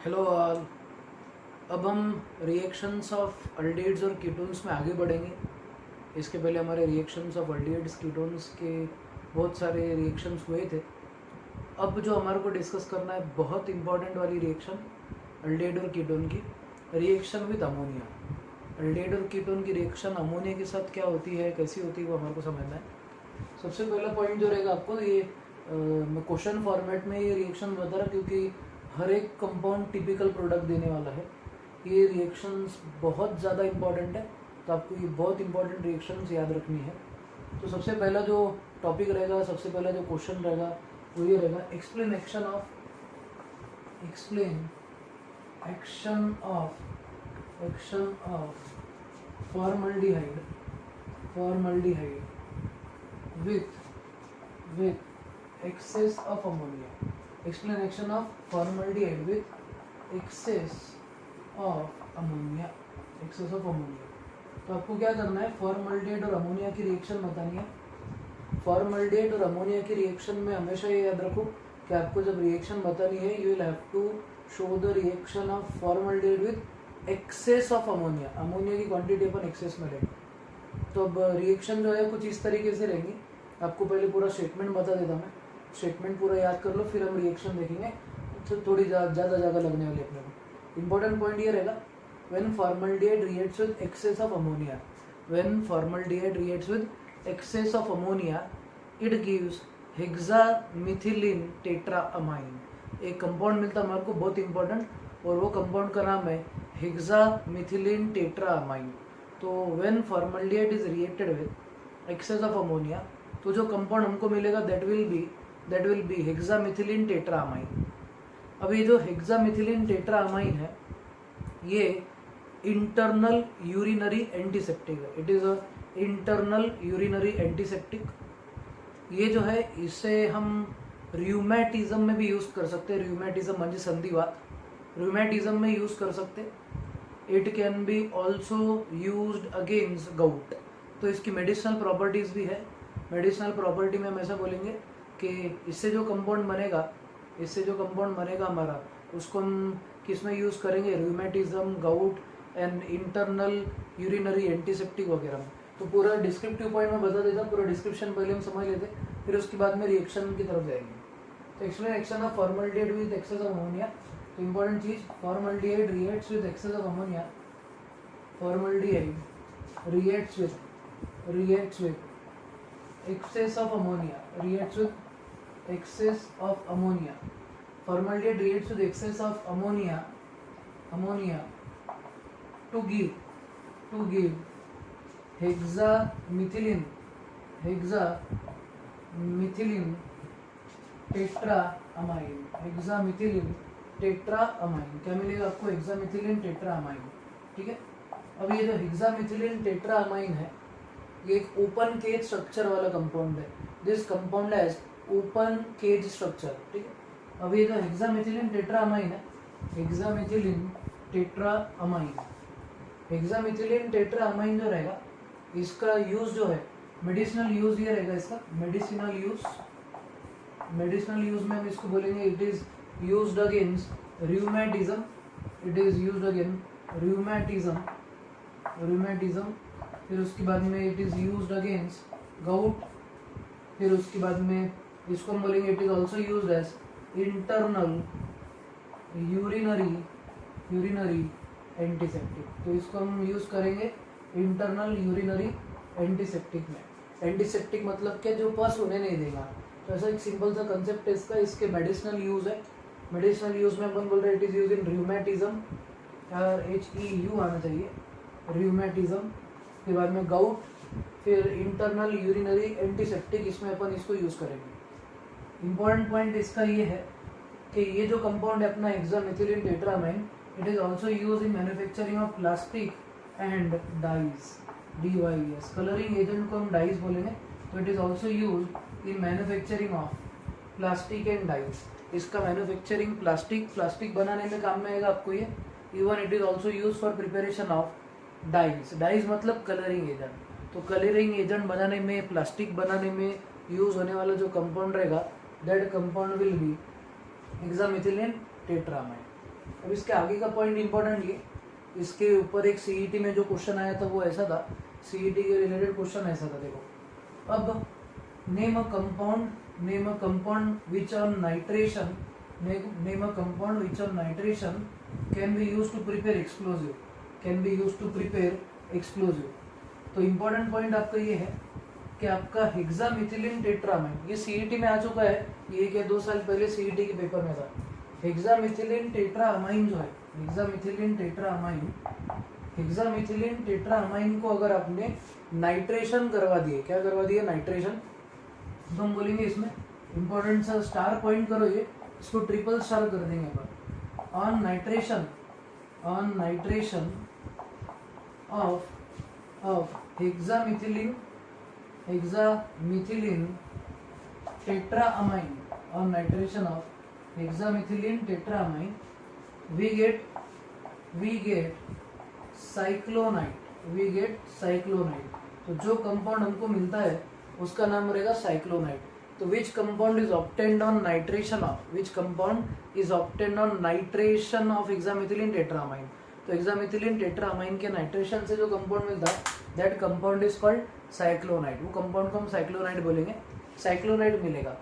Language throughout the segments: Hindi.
Hello all. अब हम रिएक्शंस ऑफ अल्डिहाइड्स और कीटोन्स में आगे बढ़ेंगे। इसके पहले हमारे रिएक्शंस ऑफ अल्डिहाइड्स कीटोन्स के बहुत सारे रिएक्शंस हुए थे। अब जो हमारे को डिस्कस करना है बहुत इंपॉर्टेंट वाली रिएक्शन अल्डिहाइड और कीटोन की, रिएक्शन विद अमोनिया। अल्डिहाइड और कीटोन की रिएक्शन अमोनिया के साथ क्या होती है, कैसी होती है, वो हमारे को समझना है। सबसे पहला पॉइंट जो रहेगा आपको, ये मैं क्वेश्चन फॉर्मेट में ये रिएक्शन बता रहा क्योंकि हर एक कंपाउंड टिपिकल प्रोडक्ट देने वाला है। ये रिएक्शंस बहुत ज़्यादा इंपॉर्टेंट है, तो आपको ये बहुत इंपॉर्टेंट रिएक्शंस याद रखनी है। तो सबसे पहला जो टॉपिक रहेगा, सबसे पहला जो क्वेश्चन रहेगा वो ये रहेगा, explain action of formaldehyde with excess of ammonia. Explain action of formaldehyde with excess of ammonia. तो आपको क्या करना है, फॉर्मल्डिहाइड और अमोनिया की रिएक्शन बतानी है। फॉर्मल्डिहाइड और अमोनिया की रिएक्शन में हमेशा ये याद रखो कि आपको जब रिएक्शन बतानी है, you will have to show the reaction of formaldehyde with excess of ammonia. Ammonia की क्वांटिटी अपन एक्सेस में लेंगे। तो अब रिएक्शन जो है कुछ इस तरीके से रहेंगी। आपको पहले पूरा स्टेटमेंट बता देता मैं, स्टेटमेंट पूरा याद कर लो, फिर हम रिएक्शन देखेंगे। तो थोड़ी ज़्यादा जगह लगने वाली अपने को। इंपॉर्टेंट पॉइंट ये रहेगा, when formaldehyde reacts with excess of ammonia, it gives hexamethylene tetraamine. एक कंपाउंड मिलता है हमारे को बहुत इंपॉर्टेंट, और वो कंपाउंड का नाम है हेक्सामिथिलीन टेट्राअमाइन। तो when formaldehyde is reacted with excess of ammonia, तो जो कंपाउंड हमको मिलेगा दैट विल बी हेक्सामिथिलीन टेट्राअमाइन। अब ये जो हेक्सामिथिलीन टेट्राअमाइन है, ये इंटरनल यूरिनरी एंटीसेप्टिक है। It is a internal urinary antiseptic. ये जो है, इसे हम रूमेटिज्म में भी यूज कर सकते हैं। रूमेटिज्म म्हणजे संधिवात, रूमेटिज्म में यूज कर सकते। It can be also used against gout. तो इसकी मेडिसिनल प्रॉपर्टीज भी है। मेडिसिनल प्रॉपर्टी में हम ऐसा बोलेंगे कि इससे जो कंपाउंड बनेगा हमारा, उसको हम किस में यूज़ करेंगे, rheumatism, gout and internal urinary antiseptic वगैरह में। तो पूरा डिस्क्रिप्टिव पॉइंट में बता देता, पूरा डिस्क्रिप्शन पहले हम समझ लेते, फिर उसके बाद में रिएक्शन की तरफ जाएंगे। तो explain action of formaldehyde with excess of ammonia. तो इंपॉर्टेंट चीज, formaldehyde reacts with excess of ammonia. Formaldehyde reacts with excess of ammonia, formaldehyde reacts with excess of ammonia to give hexamethylene tetraamine। क्या मिलेगा आपको, हेक्सामिथिलीन टेट्राअमाइन। ठीक है। अब ये जो हेक्सामिथिलीन टेट्राअमाइन है, ये एक ओपन केज स्ट्रक्चर वाला कंपाउंड है। This compound has open cage structure. ठीक है। अब ये जो हेक्सामिथिलीन टेट्राअमाइन है, हेक्सामिथिलीन टेट्राअमाइन जो रहेगा, इसका यूज जो है, मेडिसिनल यूज ये रहेगा इसका। मेडिसिनल यूज में हम इसको बोलेंगे, it is used against rheumatism. फिर उसके बाद में it is used against gout. फिर उसके बाद में इसको हम बोलेंगे, it is also used as internal urinary antiseptic. तो इसको हम यूज करेंगे इंटरनल यूरिनरी एंटीसेप्टिक में। एंटीसेप्टिक मतलब क्या, जो पस होने नहीं देगा। तो ऐसा एक सिंपल सा कंसेप्ट है इसका। इसके मेडिसिनल यूज है। मेडिसिनल यूज में अपन बोल रहे हैं, it is use in rheumatism, HEU आना चाहिए, रूमेटिज्म। के बाद में गाउट, फिर इंटरनल यूरिनरी एंटीसेप्टिक, इसमें अपन इसको यूज करेंगे। इंपॉर्टेंट पॉइंट इसका ये है कि ये जो कंपाउंड है अपना hexamethylene tetraamine, it is also use in manufacturing of plastic and dyes, DYES। Colouring agent को हम डाइज बोलेंगे। तो it is also use in manufacturing of plastic and dyes. इसका मैन्युफैक्चरिंग प्लास्टिक बनाने में काम में आएगा आपको ये। Even it is also use for preparation of dyes मतलब कलरिंग एजेंट। तो कलरिंग एजेंट बनाने में, प्लास्टिक बनाने में यूज होने वाला जो कंपाउंड रहेगा, that compound will be hexamethylene टेट्राअमाइन। अब इसके आगे का पॉइंट इंपॉर्टेंट ये, इसके ऊपर एक सीईटी में जो क्वेश्चन आया था वो ऐसा था, सीईटी के रिलेटेड क्वेश्चन ऐसा था, देखो अब name a compound which on nitration can be use to prepare explosive. तो इम्पोर्टेंट पॉइंट आपका ये है कि आपका हेक्सामिथिलिन टेट्रामाइन, ये सीईटी में आ चुका है, ये क्या 2 साल पहले सीईटी के पेपर में था। हेक्सामिथिलिन टेट्रामाइन जो है, हेक्सामिथिलिन टेट्रामाइन को अगर आपने नाइट्रेशन करवा दिए, क्या करवा दिए, नाइट्रेशन, तो हम बोलेंगे इसमें इंपॉर्टेंट सा स्टार पॉइंट करो, ये इसको ट्रिपल स्टार कर देंगे अपन। On nitration of hexamethylene tetramine, on nitration of hexamethylene tetramine we get cyclonite. तो जो कंपाउंड हमको मिलता है उसका नाम रहेगा साइक्लोनाइट। तो which compound is obtained on nitration of hexamethylene tetramine. तो हेक्सामिथिलिन टेट्रामाइन के नाइट्रेशन से जो कंपाउंड मिलता है दैट कंपाउंड इज कॉल्ड साइक्लोनाइट। वो कंपाउंड को हम साइक्लोनाइट बोलेंगे, साइक्लोनाइट मिलेगा।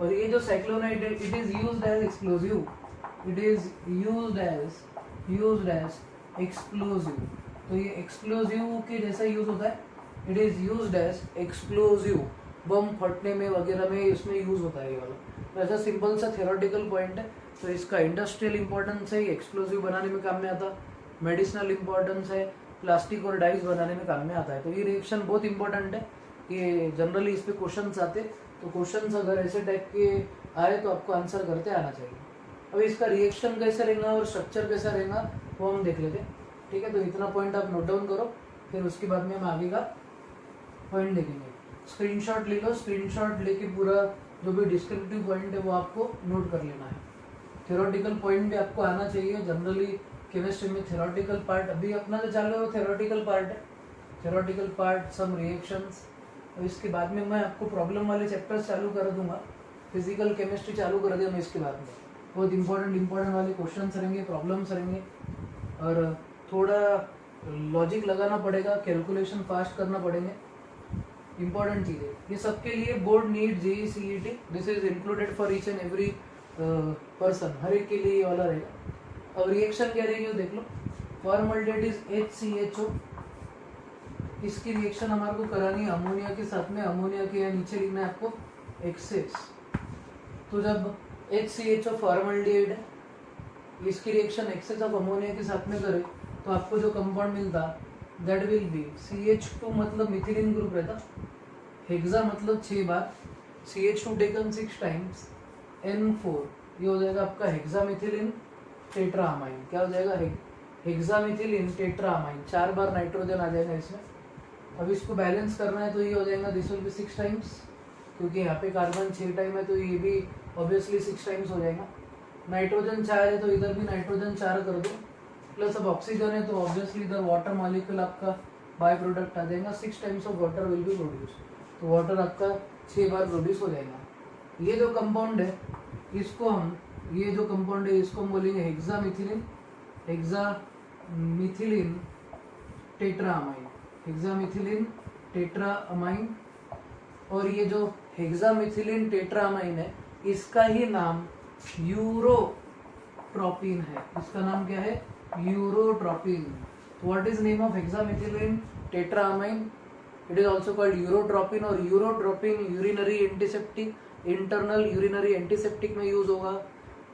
और ये जो साइक्लोनाइट है, it is used as explosive, तो ये एक्सप्लोजिव के जैसा यूज होता है, it is used as explosive, bomb फटने में वगैरह में इसमें यूज होता है ये वाला। तो ऐसा सिंपल सा थ्योरेटिकल पॉइंट है। तो इसका इंडस्ट्रियल इंपॉर्टेंस है, एक्सप्लोजिव बनाने में काम में आता, मेडिसिनल इंपॉर्टेंस है, प्लास्टिक और डाइस बनाने में काम में आता है। तो ये रिएक्शन बहुत इंपॉर्टेंट है, ये जनरली इस पे क्वेश्चंस आते, तो क्वेश्चंस अगर ऐसे टाइप के आए तो आपको आंसर करते आना चाहिए। अब इसका रिएक्शन कैसे रहेगा और स्ट्रक्चर कैसा रहेगा वो हम देख लेते हैं, ठीक है। तो इतना पॉइंट आप नोट डाउन करो, फिर उसके बाद में हम आगे का पॉइंट देखेंगे। स्क्रीनशॉट ले लो, स्क्रीनशॉट लेके पूरा जो भी डिस्क्रिप्टिव पॉइंट है वो आपको नोट कर लेना है। थ्योरेटिकल पॉइंट भी आपको आना चाहिए। जनरली केमिस्ट्री में थ्योरेटिकल पार्ट अभी अपना जो चालू है वो थ्योरेटिकल पार्ट है, थ्योरेटिकल पार्ट, सम रिएक्शंस। और इसके बाद में मैं आपको प्रॉब्लम वाले चैप्टर्स चालू कर दूंगा, फिजिकल केमिस्ट्री चालू कर दिया मैं इसके बाद में। बहुत इंपॉर्टेंट वाले क्वेश्चंस रहेंगे, प्रॉब्लम्स रहेंगे, और थोड़ा लॉजिक लगाना पड़ेगा, कैलकुलेशन फास्ट करना पड़ेंगे, इंपॉर्टेंट चीज़ है ये सबके लिए। Board NEET JEE CET, this is included for each and every person, हर एक के लिए ये वाला रहेगा। अब रिएक्शन क्या रहेगी वो देख लो। फॉर्मल्डेहाइड इज HCHO, इसकी रिएक्शन हमारे को करानी है अमोनिया के साथ में, अमोनिया के यहाँ नीचे लिखना है आपको XS। तो जब HCHO फॉर्मल्डेहाइड है, इसकी रिएक्शन XS ऑफ अमोनिया के साथ में करे तो आपको जो कंपाउंड मिलता दैट विल बी CH2, मतलब मिथिलीन ग्रुप रहता, हेक्सा मतलब 6 बार, CH2 टेकन 6 टाइम्स, N4, ये हो जाएगा आपका हेक्सामिथिलिन टेट्रामाइन। क्या हो जाएगा, हेक्सामिथिलिन टेट्रामाइन, 4 बार नाइट्रोजन आ जाएगा इसमें। अब इसको बैलेंस करना है तो ये हो जाएगा, दिस विल बी 6 टाइम्स, क्योंकि यहाँ पे कार्बन 6 टाइम है तो ये भी ऑब्वियसली 6 टाइम्स हो जाएगा। नाइट्रोजन 4 है तो इधर भी नाइट्रोजन 4 कर दो, प्लस अब ऑक्सीजन है तो ऑब्वियसली इधर वाटर मॉलिक्यूल आपका बाय प्रोडक्ट आ जाएगा, 6 times of water will be produce, तो वाटर आपका 6 बार प्रोड्यूस हो जाएगा। ये जो कंपाउंड है इसको हम, ये जो कंपाउंड है इसको हम बोलेंगे हेक्सामिथिलिन टेट्रामाइन, हेक्सामिथिलिन टेट्रामाइन। और ये जो हेक्सामिथिलिन टेट्रामाइन है इसका ही नाम यूरोट्रोपिन है, इसका नाम क्या है, urotropin. What is name of hexamethylene tetramine, it is also called urotropin. और urotropin urinary antiseptic, internal urinary antiseptic में यूज होगा,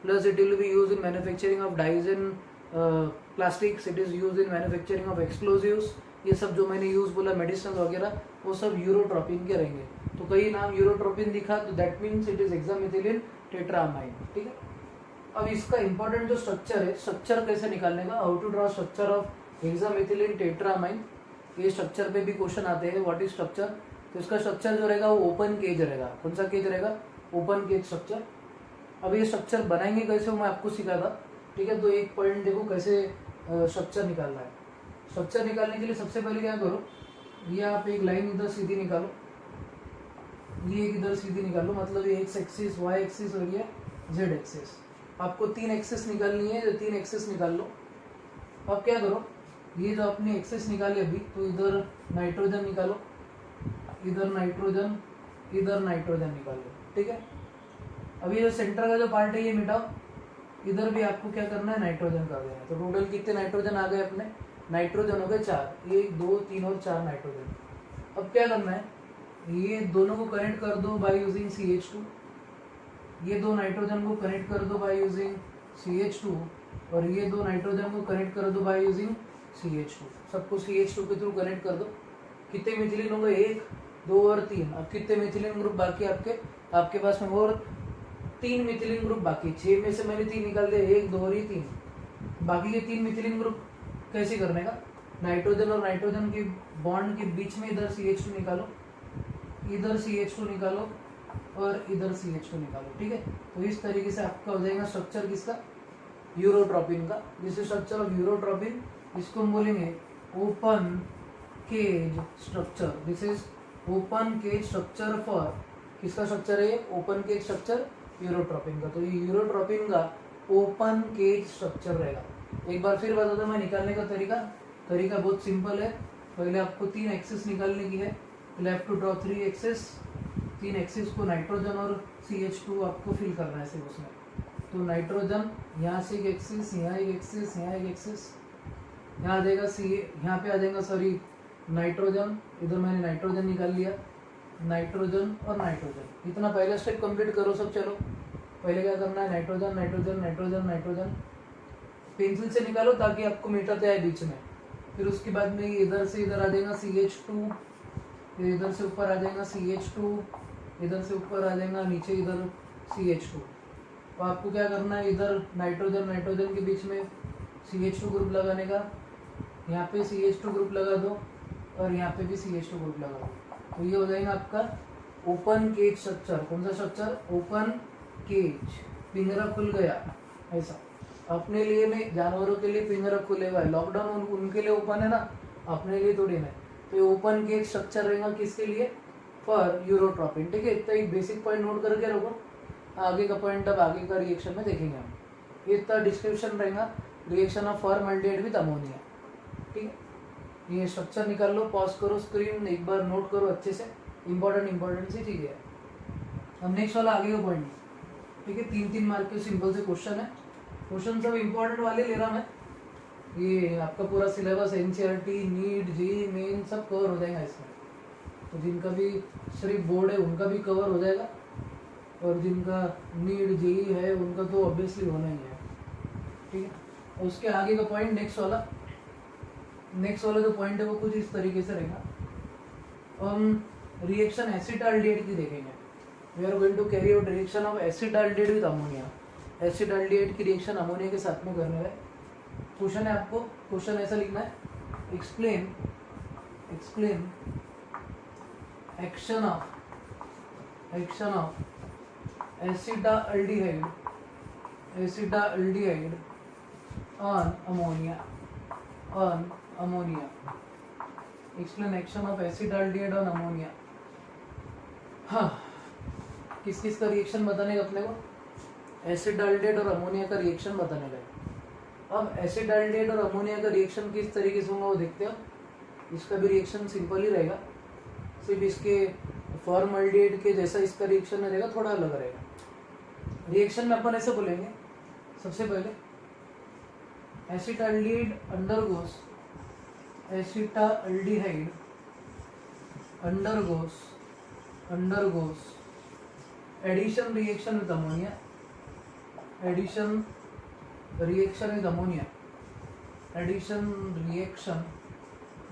plus it will be use in manufacturing of dyes and plastics, it is use in manufacturing of explosives. ये सब जो मैंने यूज बोला मेडिसिन वगैरह वो सब यूरोट्रोपिन के रहेंगे। तो कई नाम यूरोट्रोपिन दिखा तो that means it is hexamethylene टेट्रामाइन, ठीक है। अब इसका इंपॉर्टेंट जो स्ट्रक्चर है, स्ट्रक्चर कैसे निकालने का, how to draw structure of hexamethylene tetramine, ये स्ट्रक्चर पे भी क्वेश्चन आते हैं, व्हाट इज स्ट्रक्चर। तो इसका स्ट्रक्चर जो रहेगा वो ओपन केज रहेगा। कौन सा केज रहेगा, ओपन केज स्ट्रक्चर। अब ये स्ट्रक्चर बनाएंगे कैसे वो मैं आपको सिखाता, ठीक है। तो एक पॉइंट देखो कैसे स्ट्रक्चर निकालना है। स्ट्रक्चर निकालने के लिए सबसे पहले क्या करो, ये आप एक लाइन इधर सीधी निकालो, ये एक इधर सीधी निकालो, मतलब ये एक्स एक्सिस, वाई एक्सिस और ये जेड एक्सिस, आपको 3 एक्सेस निकालनी है, तो 3 एक्सेस निकाल लो। अब क्या करो, ये जो आपने एक्सेस निकाली अभी, तो इधर नाइट्रोजन निकालो, इधर नाइट्रोजन, इधर नाइट्रोजन निकालो, ठीक है। अभी जो सेंटर का जो पार्ट है ये मिटाओ, इधर भी आपको क्या करना है, नाइट्रोजन कर देना है। तो टोटल कितने नाइट्रोजन आ गए अपने, नाइट्रोजन हो गए 4, 1 2 3 और 4 नाइट्रोजन। अब क्या करना है, ये दोनों को कनेक्ट कर दो बाय यूजिंग CH2, ये दो नाइट्रोजन को कनेक्ट कर दो बाय यूजिंग CH2, और ये दो नाइट्रोजन को कनेक्ट कर दो बाय यूजिंग CH2। सबको CH2 के थ्रू कनेक्ट कर दो। कितने मिथिलीन हो गए, 1 2 और 3। अब कितने मिथिलीन ग्रुप बाकी आपके पास में, और 3 मिथिलीन ग्रुप बाकी। 6 में से मैंने 3 निकाल दिए, 1 2 और 3। बाकी के 3 मिथिलीन ग्रुप कैसे करने का, नाइट्रोजन और नाइट्रोजन के बॉन्ड के बीच में इधर CH2 निकालो, इधर CH2 निकालो और इधर CH2 निकालो, ठीक है। तो इस तरीके से आपका हो जाएगा स्ट्रक्चर किसका, यूरोट्रोपिन का। This is structure of urotropine. इसको हम बोलेंगे open cage structure. This is open cage structure for, किसका स्ट्रक्चर है, ओपन केज स्ट्रक्चर यूरोट्रोपिन का। तो ये यूरोट्रोपिन का ओपन केज स्ट्रक्चर रहेगा। एक बार फिर बता दो मैं निकालने का तरीका बहुत सिंपल है। पहले आपको 3 एक्सेस निकालने की है। Left to draw 3 excess, 3 excess को नाइट्रोजन और CH2 आपको फिल करना है सिर्फ उसमें। तो नाइट्रोजन यहाँ से एक एक्सेस, यहाँ एक एक्सेस, यहाँ एक एक्सेस, यहाँ आ जाएगा यहाँ पे आ जाएगा सॉरी नाइट्रोजन, इधर मैंने नाइट्रोजन निकाल लिया, नाइट्रोजन और नाइट्रोजन। इतना पहला स्टेप कंप्लीट करो सब। चलो पहले क्या करना है, nitrogen nitrogen nitrogen nitrogen pencil से निकालो ताकि आपको मिटाते आए बीच में। फिर उसके बाद में इधर से इधर आ जाएगा CH2, फिर इधर से ऊपर आ जाएगा CH2, इधर से ऊपर आ जाएगा नीचे इधर CH2। तो आपको क्या करना है, इधर नाइट्रोजन नाइट्रोजन के बीच में CH2 ग्रुप लगाने का, यहाँ पे CH2 ग्रुप लगा दो और यहाँ पे भी CH2 ग्रुप लगा दो। तो ये हो जाएगा आपका ओपन केज स्ट्रक्चर। कौन सा स्ट्रक्चर, ओपन केज। पिंजरा खुल गया ऐसा। अपने लिए नहीं, जानवरों के लिए पिंजरा खुले हुआ है। लॉकडाउन उनके लिए ओपन है ना, अपने लिए थोड़ी ना। तो ये ओपन केज स्ट्रक्चर रहेगा किसके लिए, फॉर यूरोट्रोपिन, ठीक है। इतना ही बेसिक पॉइंट नोट करके रखो। आगे का पॉइंट अब आगे का रिएक्शन में देखेंगे हम। ये इतना डिस्क्रिप्शन रहेगा, reaction of formaldehyde with ammonia, ठीक है। ये स्ट्रक्चर निकाल लो, पॉज करो स्क्रीन, एक बार नोट करो अच्छे से, इंपॉर्टेंट सी चीज़ है। अब नेक्स्ट वाला आगे का पॉइंट, ठीक है। 3-3 मार्क के सिंपल से क्वेश्चन है। क्वेश्चन सब इंपॉर्टेंट वाले ले रहा मैं। ये आपका पूरा syllabus NCERT, NEET, JEE Main सब कवर हो जाएगा इसमें। तो जिनका भी सिर्फ बोर्ड है उनका भी कवर हो जाएगा, और जिनका नीट JEE है उनका तो ऑब्वियसली होना ही है, ठीक है। उसके आगे का पॉइंट नेक्स्ट वाला जो पॉइंट है वो कुछ इस तरीके से रहेगा। हम रिएक्शन एसिटाल्डिहाइड की देखेंगे। We are going to carry out reaction of acetaldehyde with ammonia. Acetaldehyde की रिएक्शन अमोनिया के साथ में करने है। क्वेश्चन है, आपको क्वेश्चन ऐसा लिखना है, explain action of acetaldehyde on ammonia. Explain action of acetaldehyde on ammonia. हाँ, किस किस का रिएक्शन बताने का अपने को, एसिटाल्डिहाइड और अमोनिया का रिएक्शन बताने का। अब एसिटाल्डिहाइड और अमोनिया का रिएक्शन किस तरीके से होगा वो देखते हो। इसका भी रिएक्शन सिंपल ही रहेगा, सिर्फ इसके फॉर्मल्डिहाइड के जैसा इसका रिएक्शन नहीं रहेगा, थोड़ा अलग रहेगा। रिएक्शन में अपन ऐसे बोलेंगे, सबसे पहले acetaldehyde undergoes addition reaction with ammonia, addition reaction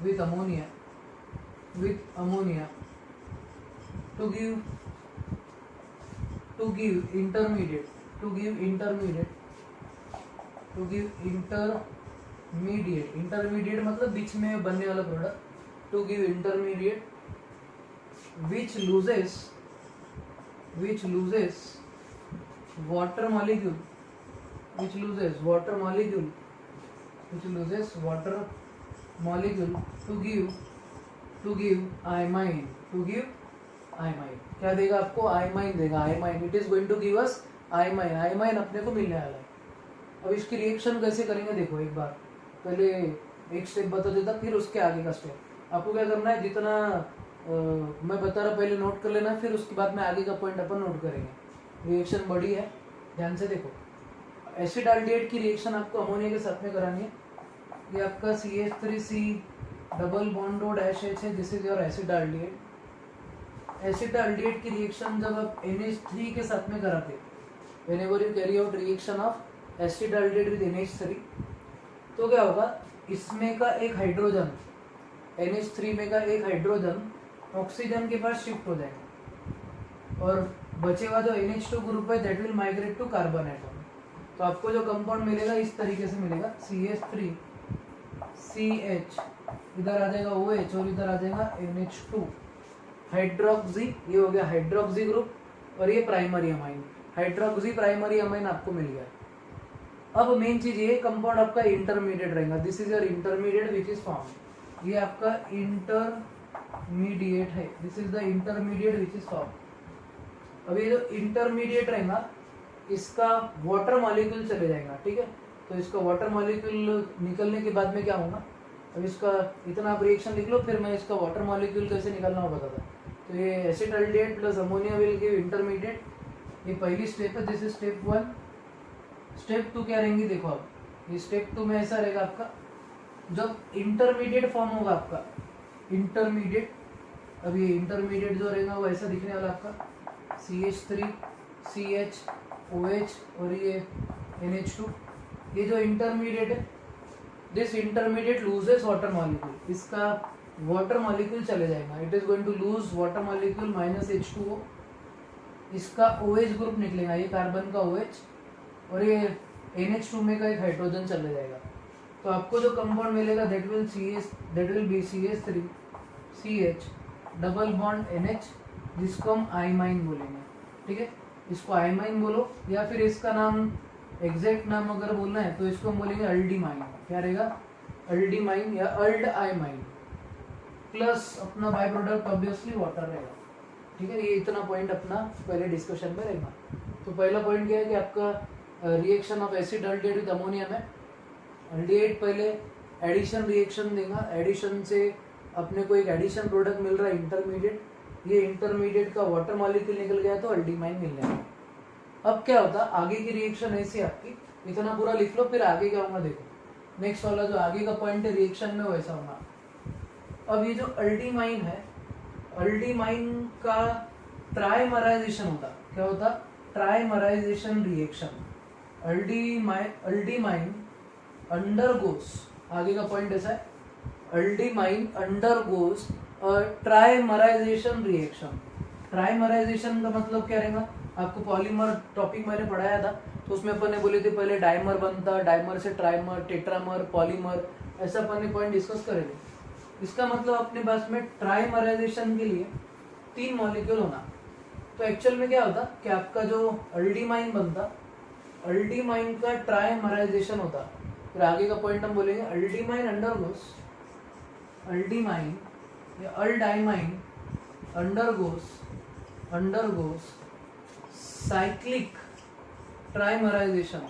with ammonia to give intermediate मतलब बीच में बनने वाला product, to give intermediate which loses water molecule to give imine। क्या देगा आपको, imine देगा। imine, it is going to give us आइमाइन अपने को मिलने वाला है। अब इसकी रिएक्शन कैसे करेंगे देखो, एक बार पहले एक स्टेप बता देता, फिर उसके आगे का स्टेप। आपको क्या करना है, जितना मैं बता रहा पहले नोट कर लेना, फिर उसके बाद में आगे का पॉइंट अपन नोट करेंगे। रिएक्शन बड़ी है, ध्यान से देखो। एसिडाल्डिहाइड की रिएक्शन आपको अमोनिया के साथ में करानी है। ये आपका CH3C double bond O dash H है, this is your acetaldehyde. Acetaldehyde की रिएक्शन जब आप NH3 के साथ में कराते, whenever you carry out reaction of acetaldehyde with NH3, तो क्या होगा, इसमें का एक हाइड्रोजन, NH3 में का एक हाइड्रोजन ऑक्सीजन के पास शिफ्ट हो जाएगा और बचे हुआ जो NH2 ग्रुप है that will migrate to carbon atom. तो आपको जो कंपाउंड मिलेगा इस तरीके से मिलेगा, CH3CH, इधर आ जाएगा OH और इधर आ जाएगा NH2 हाइड्रोक्सी। ये हो गया हाइड्रोक्सी ग्रुप और ये primary amine, hydroxy primary amine आपको मिल गया। अब मेन चीज ये कंपाउंड आपका इंटरमीडिएट रहेगा, this is your intermediate which is form. ये आपका इंटरमीडिएट है, this is the intermediate which is form. अब ये जो इंटरमीडिएट रहेगा इसका वाटर मॉलिक्यूल चले जाएगा, ठीक है। तो इसका वाटर मॉलिक्यूल निकलने के बाद में क्या होगा, अब इसका इतना आप रिएक्शन लिख लो, फिर मैं इसका वाटर मॉलिक्यूल कैसे निकालना वो बताता। तो ये acetaldehyde plus ammonia will give intermediate. ये पहली स्टेप है, दिस इज स्टेप 1। स्टेप 2 क्या रहेंगी देखो, अब ये स्टेप 2 में ऐसा रहेगा आपका, जब इंटरमीडिएट फॉर्म होगा आपका इंटरमीडिएट, अब ये इंटरमीडिएट जो रहेगा वो ऐसा दिखने वाला आपका, CH3CHOH और ये NH2। ये जो इंटरमीडिएट है, this intermediate loses water molecule, इसका वाटर मॉलिक्यूल चले जाएगा, it is going to lose water molecule -H2O। इसका OH ग्रुप निकलेगा, ये कार्बन का OH और ये NH2 में का एक हाइड्रोजन चले जाएगा। तो आपको जो कंपाउंड मिलेगा that will B CH3CH double bond NH, जिसको हम आइमाइन बोलेंगे, ठीक है। इसको आइमाइन बोलो, या फिर इसका नाम एग्जैक्ट नाम अगर बोलना है तो इसको हम बोलेंगे अल्डीमाइन। क्या रहेगा, अल्डीमाइन या अल्ड आइमाइन, प्लस अपना बाय प्रोडक्ट ऑब्वियसली वाटर रहेगा, ठीक है। ये इतना पॉइंट अपना पहले डिस्कशन में रहेगा। तो पहला पॉइंट क्या है कि आपका reaction of acetaldehyde with ammonia में अल्डिहाइड पहले एडिशन रिएक्शन देगा, एडिशन से अपने को एक एडिशन प्रोडक्ट मिल रहा है इंटरमीडिएट, ये इंटरमीडिएट का वाटर मॉलिक्यूल निकल गया तो अल्डीमाइन मिल जाएगा। अब क्या होता है, आगे की रिएक्शन ऐसी आपकी, इतना पूरा लिख लो, फिर आगे क्या होगा देखो, नेक्स्ट वाला जो आगे का पॉइंट है रिएक्शन में वैसा होगा। अब ये जो अल्डीमाइन है, अल्डीमाइन का ट्राइमराइजेशन होता, क्या होता, ट्राइमराइजेशन रिएक्शन। अल्डीमाइन अंडरगोस, आगे का पॉइंट ऐसा है, अल्डीमाइन अंडरगोस ट्राइमराइजेशन रिएक्शन। ट्राइमराइजेशन का मतलब क्या रहेगा, आपको पॉलीमर टॉपिक मैंने पढ़ाया था, तो उसमें अपन ने बोले थे पहले डाइमर बनता, डाइमर से ट्राइमर, टेट्रामर, पॉलीमर, ऐसा अपन ने पॉइंट डिस्कस करे थे। इसका मतलब अपने पास में ट्राइमराइजेशन के लिए 3 मॉलिक्यूल होना। तो एक्चुअल में क्या होता कि आपका जो अल्डीमाइन बनता, अल्डीमाइन का ट्राइमराइजेशन होता। फिर आगे का पॉइंट हम बोलेंगे अल्डीमाइन अंडरगोस, अल्डीमाइन या अल्डाइमाइन undergoes cyclic trimerization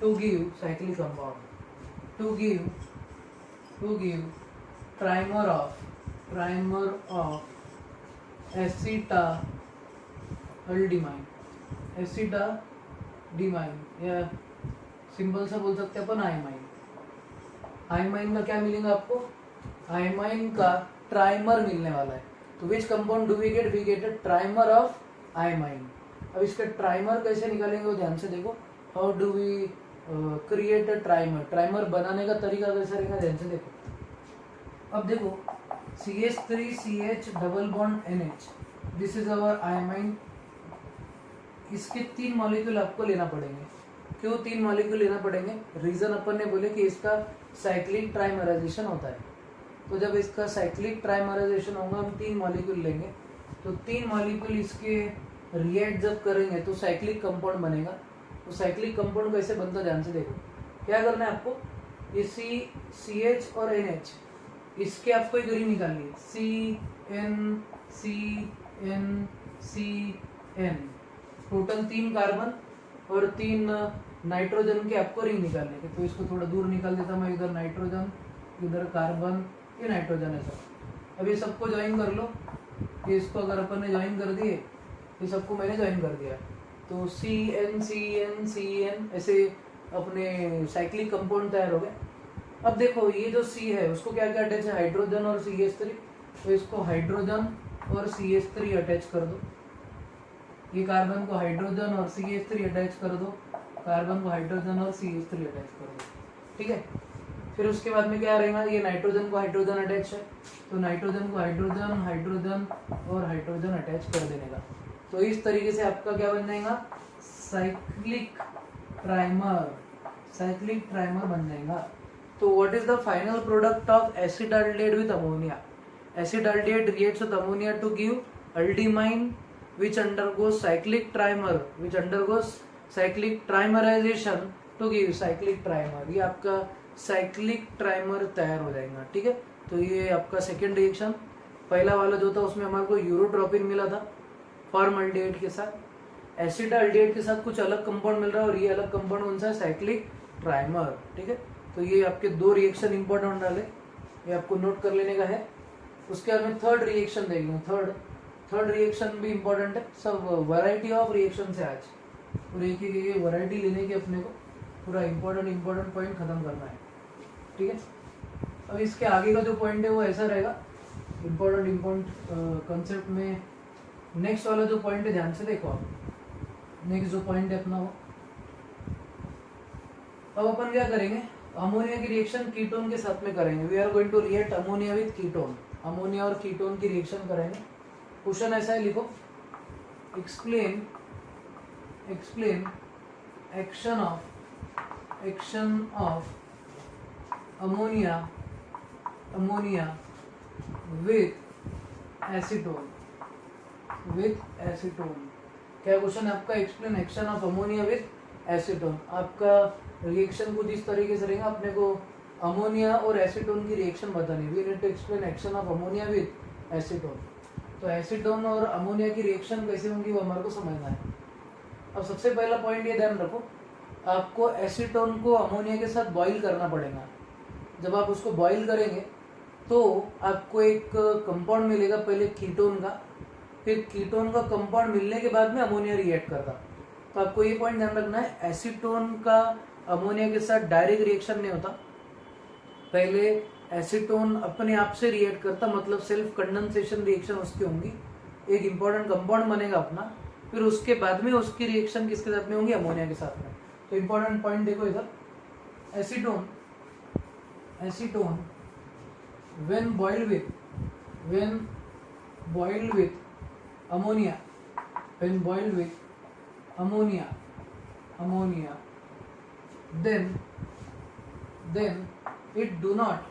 to give cyclic compound, to give primer of acetaldimine या सिंपल सा बोल सकते हैं अपन आइमाइन। आइमाइन का क्या मिलेगा आपको, आइमाइन का ट्राइमर मिलने वाला है। तो which compound do we get, we get a trimer of imine. अब इसका ट्राइमर कैसे निकालेंगे वो ध्यान से देखो, how do we create a trimer, trimer बनाने का तरीका कैसा रहेगा ध्यान से देखो। अब देखो CH3CH double bond NH, this is our imine. इसके 3 मॉलिक्यूल आपको लेना पड़ेंगे। क्यों 3 मॉलिक्यूल लेना पड़ेंगे, रीजन अपन ने बोले कि इसका साइक्लिक ट्राइमराइजेशन होता है। तो जब इसका साइक्लिक ट्राइमराइजेशन होगा हम 3 मॉलिक्यूल लेंगे, तो 3 मॉलिक्यूल इसके रिएक्ट जब करेंगे तो साइक्लिक कंपाउंड बनेगा। तो साइक्लिक कंपाउंड कैसे बनता है ध्यान से देखो। क्या करना है आपको, ये CH और NH, इसके आपको एक रिंग निकालनी है, CN टोटल 3 कार्बन और 3 नाइट्रोजन के आपको रिंग निकालने के। तो इसको थोड़ा दूर निकाल देता मैं, इधर नाइट्रोजन, इधर कार्बन, ये नाइट्रोजन है सब। अब ये सबको ज्वाइन कर लो। ये इसको अगर अपन ने ज्वाइन कर दिए, ये सबको मैंने ज्वाइन कर दिया, तो CN ऐसे अपने साइक्लिक कंपाउंड तैयार हो गए। अब देखो ये जो C है उसको क्या क्या अटैच है, हाइड्रोजन और CH3, तो इसको हाइड्रोजन और CH3 अटैच कर दो। ये कार्बन को हाइड्रोजन और CH3 अटैच कर दो, कार्बन को हाइड्रोजन और CH3 अटैच कर दो, ठीक है। फिर उसके बाद में क्या रहेगा, ये नाइट्रोजन को हाइड्रोजन अटैच है, तो नाइट्रोजन को हाइड्रोजन, हाइड्रोजन और हाइड्रोजन अटैच कर देने का। तो इस तरीके से आपका क्या बन जाएगा, साइक्लिक ट्राइमर बन जाएगा। तो what is the final product of acetaldehyde with ammonia? Acetaldehyde reacts with ammonia to give aldimine which undergoes cyclic trimerization to give cyclic trimer। ये आपका साइक्लिक ट्राइमर तैयार हो जाएगा, ठीक है। तो ये आपका सेकेंड रिएक्शन। पहला वाला जो था उसमें हमारे को यूरोट्रोपिन मिला था फॉर्मल्डिहाइड के साथ, एसिटाल्डिहाइड के साथ कुछ अलग कंपाउंड मिल रहा है, और ये अलग कंपाउंड कौन सा है, साइक्लिक ट्राइमर, ठीक है। तो ये आपके 2 रिएक्शन इंपॉर्टेंट डाले, ये आपको नोट कर लेने का है। उसके बाद में थर्ड रिएक्शन देखेंगे। थर्ड रिएक्शन भी इंपॉर्टेंट है। सब वैरायटी ऑफ रिएक्शन से आज पूरे एक वैरायटी लेने की अपने को पूरा इंपॉर्टेंट पॉइंट खत्म करना है, ठीक है। अब इसके आगे का जो पॉइंट है वो ऐसा रहेगा, इंपॉर्टेंट कंसेप्ट में। नेक्स्ट वाला जो पॉइंट है ध्यान से देखो आप, नेक्स्ट जो पॉइंट है अपना वो, अब अपन क्या करेंगे, अमोनिया की रिएक्शन कीटोन के साथ में करेंगे। We are going to react ammonia with ketone, ammonia और कीटोन की रिएक्शन करेंगे। क्वेश्चन ऐसा है, लिखो explain action of ammonia with acetone. क्या क्वेश्चन है आपका, explain action of ammonia with acetone. आपका रिएक्शन कुछ इस तरीके से रहेगा, अपने को अमोनिया और एसीटोन की रिएक्शन बतानी। We need to explain action of ammonia with acetone. तो एसीटोन और अमोनिया की रिएक्शन कैसे होंगी वो हमारे को समझना है। अब सबसे पहला पॉइंट ये ध्यान रखो, आपको एसीटोन को अमोनिया के साथ बॉईल करना पड़ेगा। जब आप उसको बॉईल करेंगे तो आपको एक कंपाउंड मिलेगा, पहले कीटोन का, फिर कीटोन का कंपाउंड मिलने के बाद में अमोनिया रिएक्ट करता। तो आपको ये पॉइंट ध्यान रखना है, एसीटोन का अमोनिया के साथ डायरेक्ट रिएक्शन नहीं होता। पहले एसीटोन अपने आप से रिएक्ट करता, मतलब सेल्फ कंडेंसेशन रिएक्शन उसकी होंगी, एक इंपॉर्टेंट कंपाउंड बनेगा अपना, फिर उसके बाद में उसकी रिएक्शन किसके साथ में होंगी, अमोनिया के साथ में। तो इंपॉर्टेंट पॉइंट देखो इधर, acetone when boiled with ammonia, then it do not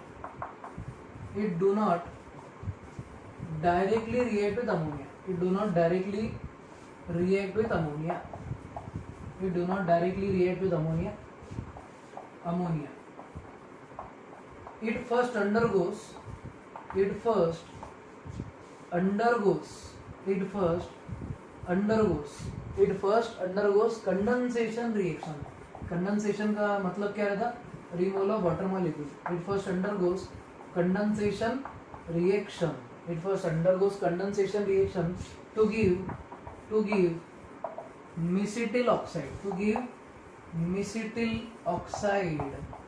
directly react with ammonia. It do not directly react with ammonia. It first undergoes condensation reaction. Condensation का मतलब क्या रहता, removal of water molecule. It first undergoes condensation reaction to give mesityl oxide.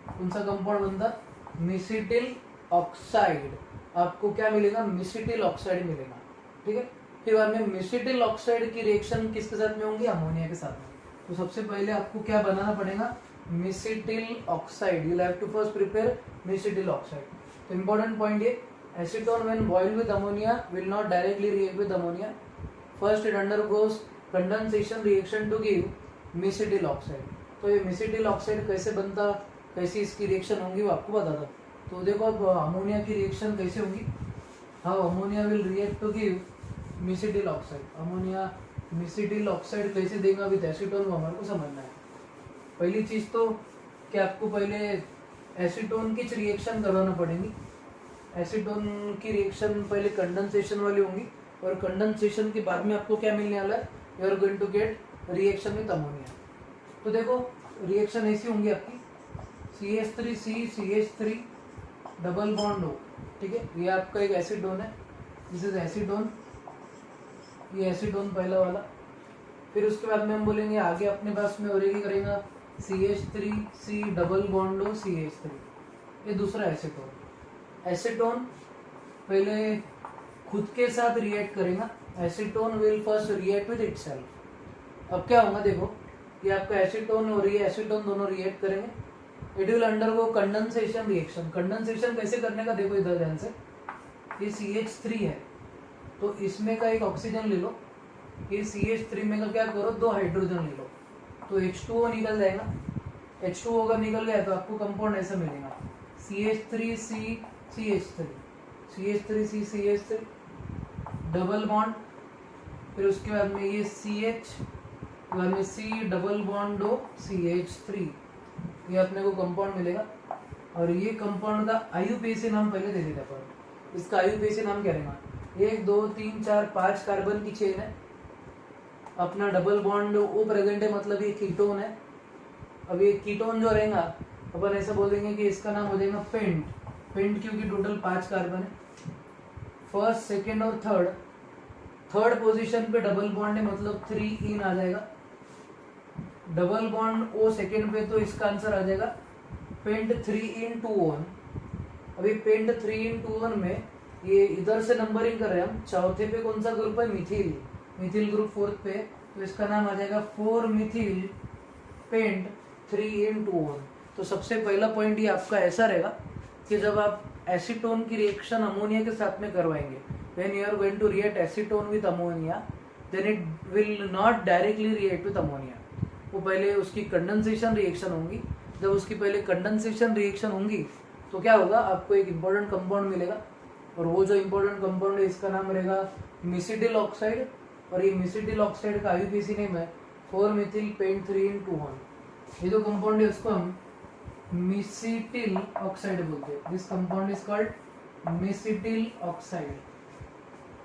कौन सा कंपाउंड बनता, मिसिटिल ऑक्साइड। आपको क्या मिलेगा, मिसिटिल ऑक्साइड मिलेगा, ठीक है। फिर बाद में मिसिटिल ऑक्साइड की रिएक्शन किसके साथ में होंगी, अमोनिया के साथ में। तो सबसे पहले आपको क्या बनाना पड़ेगा, mesityl oxide. You have to first prepare mesityl oxide. तो इंपॉर्टेंट पॉइंट ये, acetone when boiled with ammonia will not directly react with ammonia, first it undergoes condensation reaction to give mesityl oxide. तो ये मिसिटिल ऑक्साइड कैसे बनता, कैसी इसकी रिएक्शन होंगी वो आपको बता दो। तो देखो अब अमोनिया की रिएक्शन कैसे होगी, how ammonia will react to give mesityl oxide. Ammonia mesityl oxide कैसे देगा विद एसीटोन, वो हमारे को समझना है। पहली चीज तो कि आपको पहले एसीटोन की रिएक्शन करवाना पड़ेगी। एसीटोन की रिएक्शन पहले कंडेंसेशन वाली होंगी, और कंडेंसेशन के बाद में आपको क्या मिलने वाला है, you are going to get reaction with ammonia. तो देखो रिएक्शन ऐसी होंगी आपकी CH3CCH3 डबल बॉन्ड O, ठीक है। ये आपका एक एसिडोन है, दिस इज एसिडोन, ये एसिडोन पहला वाला। फिर उसके बाद में हम बोलेंगे आगे अपने पास में और करेगा CH3C double bond O CH3, ये दूसरा एसिटोन। एसिटोन पहले खुद के साथ रिएक्ट करेगा, acetone will first react with itself. अब क्या होगा देखो, ये आपका एसिटोन और ये एसिटोन दोनों रिएक्ट करेंगे, it will undergo condensation reaction. Condensation कैसे करने का देखो इधर ध्यान से, ये CH3 है तो इसमें का एक ऑक्सीजन ले लो, ये CH3 में का क्या करो, 2 हाइड्रोजन ले लो, तो H2O निकल जाएगा। H2O अगर निकल गया तो आपको कंपाउंड ऐसा मिलेगा CH3CCH3 डबल बॉन्ड, फिर उसके बाद में ये CH, बाद में C double bond O CH3, ये अपने को कंपाउंड मिलेगा। और ये कंपाउंड का IUPAC नाम पहले दे देते अपन, इसका IUPAC नाम क्या रहेगा, 1 2 3 4 5 कार्बन की चेन है, अपना डबल बॉन्ड O प्रेजेंट है, मतलब ये कीटोन है। अब ये कीटोन जो रहेगा अपन ऐसा बोलेंगे कि इसका नाम हो जाएगा पेंट, पेंट क्योंकि टोटल 5 कार्बन है। फर्स्ट सेकेंड और थर्ड पोजीशन पे डबल बॉन्ड है, मतलब 3 इन आ जाएगा। डबल बॉन्ड O सेकेंड पे, तो इसका आंसर आ जाएगा पेंट 3 in 2 1। अभी पेंट 3 in 2 1 में ये इधर से नंबरिंग कर रहे हैं हम, चौथे पे कौन सा ग्रुप है, मिथिल, मिथिल ग्रुप 4th पे, तो इसका नाम आ जाएगा 4 मिथिल पेंट 3 in 2 1। तो सबसे पहला पॉइंट ये आपका ऐसा रहेगा कि जब आप एसीटोन की रिएक्शन अमोनिया के साथ में करवाएंगे, when you are going to react acetone with ammonia, then it will not directly react with ammonia, वो पहले उसकी कंडेंसेशन रिएक्शन होंगी। जब उसकी पहले कंडेंसेशन रिएक्शन होंगी तो क्या होगा, आपको एक इंपॉर्टेंट कंपाउंड मिलेगा, और वो जो इंपॉर्टेंट कंपाउंड है इसका नाम रहेगा मिसिटिल ऑक्साइड, और ये मिसिटिल ऑक्साइड का IUPAC नेम है 4 मिथिल पेंट 3 in 2 1। ये जो कंपाउंड है उसको हम मिसिटिल ऑक्साइड बोलते हैं, this compound is called mesityl oxide.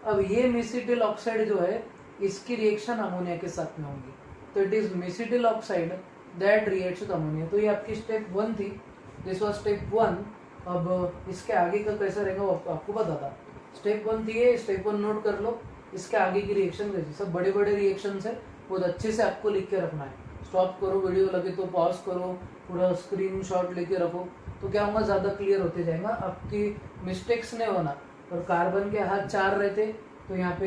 अब ये मिसिटिल ऑक्साइड जो है इसकी रिएक्शन अमोनिया के साथ में होगी, तो it is mesityl oxide that reacts with ammonia. तो ये आपकी स्टेप 1 थी, दिस वाज स्टेप 1। अब इसके आगे का कैसा रहेगा वो आपको पता था, स्टेप 1 थी ये, स्टेप 1 नोट कर लो, इसके आगे की रिएक्शन कैसी, सब बड़े बड़े रिएक्शन है, बहुत अच्छे से आपको लिख के रखना है। स्टॉप करो, वीडियो लगे तो पॉज करो, पूरा स्क्रीनशॉट लेके रखो, तो क्या होगा, ज़्यादा क्लियर होते जाएगा, आपकी मिस्टेक्स नहीं होना। और कार्बन के हाथ 4 रहते तो यहाँ पे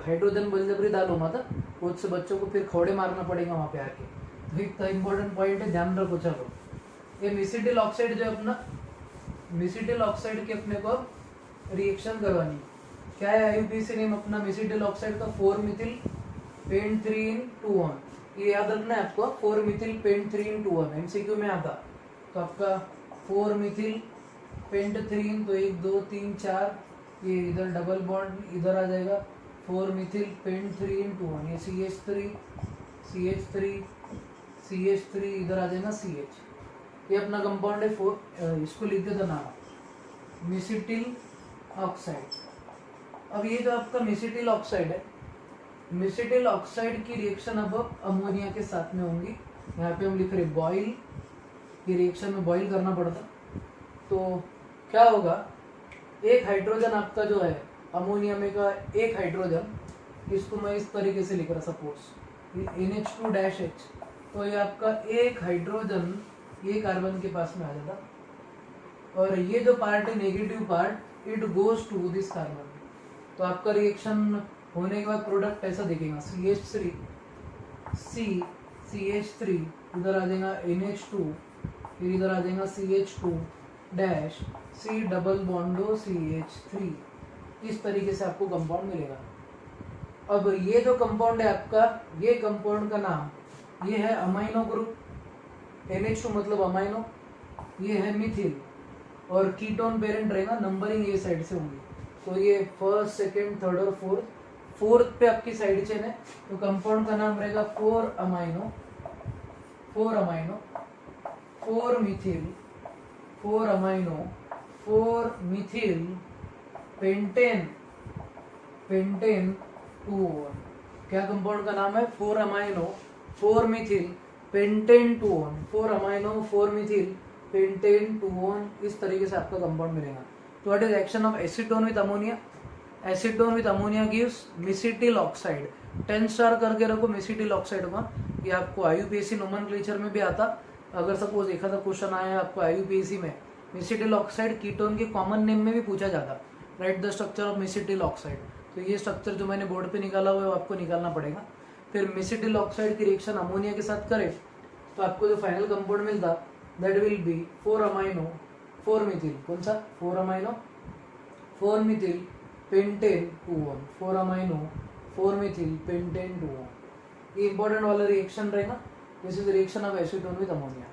हाइड्रोजन बलजबरी डालो मत, बहुत से बच्चों को फिर खोड़े मारना पड़ेगा वहाँ पे आके। तो एक इम्पोर्टेंट पॉइंट है, ध्यान रखो। चलो ये मिसिटिल ऑक्साइड जो अपना, मिसिटिल ऑक्साइड के अपने को रिएक्शन करवानी, क्या है IUPAC नेम अपना मिसिटिल ऑक्साइड का, 4 मिथिल पेंट 3 in 2 1। ये याद रखना है आपको, 4 मिथिल पेंट 3 in 2 1 MCQ में आता। तो आपका 4 मिथिल पेंट 3, तो 1 2 3 4, ये इधर डबल बॉन्ड इधर आ जाएगा, 4 मिथिल पेंट 3 in 2 1, ये CH3 इधर आ जाएगा CH, ये अपना कंपाउंड है 4, इसको लिख देता नाम मिसिटिल ऑक्साइड। अब ये जो आपका मिसिटिल ऑक्साइड है, मिसिटिल ऑक्साइड की रिएक्शन अब अमोनिया के साथ में होंगी। यहाँ पे हम लिख रहे बॉइल, की रिएक्शन में बॉइल करना पड़ता, तो क्या होगा, एक हाइड्रोजन आपका जो है अमोनिया में का एक हाइड्रोजन, इसको मैं इस तरीके से लिख रहा सपोज NH2-H, तो ये आपका एक हाइड्रोजन ये कार्बन के पास में आ जाता, और ये जो पार्ट है negative part, it goes to this carbon. तो आपका रिएक्शन होने के बाद प्रोडक्ट ऐसा दिखेगा, CH3 इधर आ जाएगा NH2, फिर इधर आ जाएगा CH2-C डबल बॉन्डो CH3, इस तरीके से आपको कंपाउंड मिलेगा। अब ये जो कंपाउंड है आपका, ये कंपाउंड का नाम, ये है अमाइनो ग्रुप, NH2 मतलब अमाइनो, ये है मिथिल, और कीटोन पेरेंट रहेगा, नंबरिंग ये साइड से होंगी, तो ये फर्स्ट सेकेंड थर्ड और फोर्थ पे आपकी साइड चेन है, तो कंपाउंड का नाम रहेगा 4 अमाइनो 4 मिथिल पेंटेन 2 क्या कंपाउंड का नाम है 4 amino 4 Mithil pentane 2-on, 4 amino 4 Mithil pentane 2-on, इस तरीके से आपका कंपाउंड मिलेगा। तो what is action of acetone with ammonia? Acetone with ammonia gives mesityl oxide. 10 star करके रखो मेसिटिल ऑक्साइड का, ये आपको IUPAC नोमेनक्लेचर में भी आता। अगर सपोज एक आधा क्वेश्चन आया आपको IUPAC में, मेसिटिल ऑक्साइड कीटोन के कॉमन नेम में भी पूछा जाता, right the structure of mesityl oxide. तो ये स्ट्रक्चर जो मैंने बोर्ड पे निकाला हुआ है आपको निकालना पड़ेगा। फिर मेसिटिल ऑक्साइड की रिएक्शन अमोनिया के साथ करे तो आपको जो फाइनल कंपाउंड मिलता that will B 4 amino 4 Mithil, कौन सा 4 amino 4 Mithil pentane 2-on, 4 amino 4 Mithil pentane 2-on। ये इंपॉर्टेंट वाला रिएक्शन रहेगा। This is reaction of acetone with ammonia.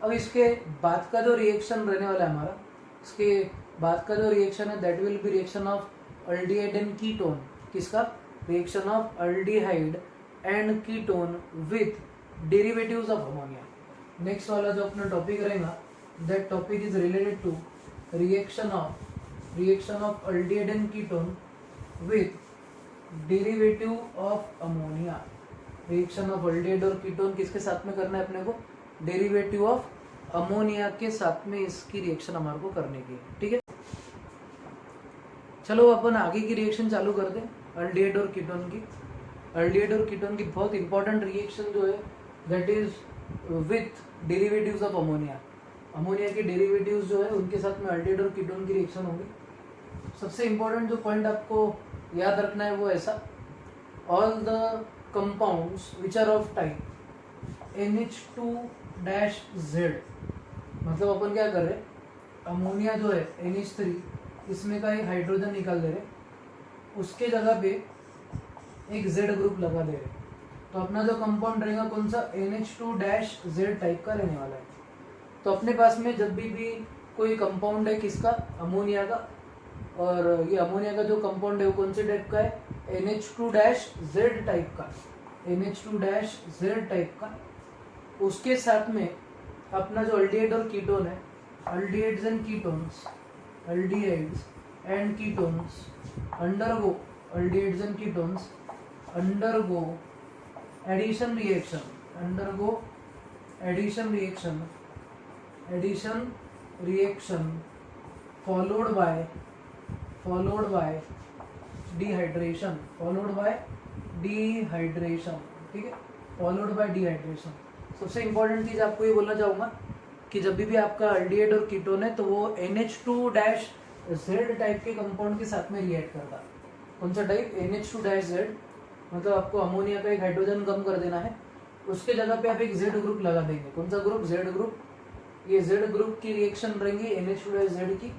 अब इसके बाद का जो रिएक्शन रहने वाला है हमारा, इसके बाद का जो रिएक्शन है that will be reaction of aldehyde and ketone. किसका? Reaction of aldehyde and ketone with derivatives of ammonia. Next वाला जो अपना टॉपिक रहेगा that topic is related to reaction of aldehyde and ketone with derivative of ammonia. Reaction of aldehyde और कीटोन किसके साथ में करना है अपने को? डेरिवेटिव ऑफ अमोनिया के साथ में इसकी रिएक्शन हमारे को करने की है, ठीक है। चलो अपन आगे की रिएक्शन चालू कर दें अल्डिहाइड और कीटोन की। अल्डिहाइड और कीटोन की बहुत इंपॉर्टेंट रिएक्शन जो है that is with derivatives of ammonia. Ammonia के डेरिवेटिव्स जो है उनके साथ में अल्डिहाइड और कीटोन की रिएक्शन होगी। सबसे इंपॉर्टेंट जो पॉइंट आपको याद रखना है वो ऐसा, all the compounds which are of type NH2-Z, मतलब अपन क्या कर रहे हैं, अमोनिया जो है NH3 इसमें का एक हाइड्रोजन निकाल दे रहे, उसके जगह पे एक Z ग्रुप लगा दे रहे। तो अपना जो कंपाउंड रहेगा कौन सा? NH2-Z टाइप का रहने वाला है। तो अपने पास में जब भी कोई कंपाउंड है किसका? अमोनिया का, और ये अमोनिया का जो कंपाउंड है वो कौन से टाइप का है? NH2-Z टाइप का, NH2-Z टाइप का। उसके साथ में अपना जो अल्डिहाइड और कीटोन है, aldehydes and ketones undergo addition reaction followed by dehydration, ठीक है, followed by dehydration। सबसे इंपॉर्टेंट चीज आपको ये बोलना चाहूंगा कि जब भी आपका अल्डिहाइड और कीटोन है तो वो NH2-Z टाइप के कंपाउंड के साथ में रिएक्ट करता है। कौन सा टाइप? NH2-Z, मतलब आपको अमोनिया का एक हाइड्रोजन कम कर देना है, उसके जगह पे आप एक Z ग्रुप लगा देंगे। कौन सा ग्रुप? Z group. ये Z ग्रुप की रिएक्शन रहेंगी NH2-Z की,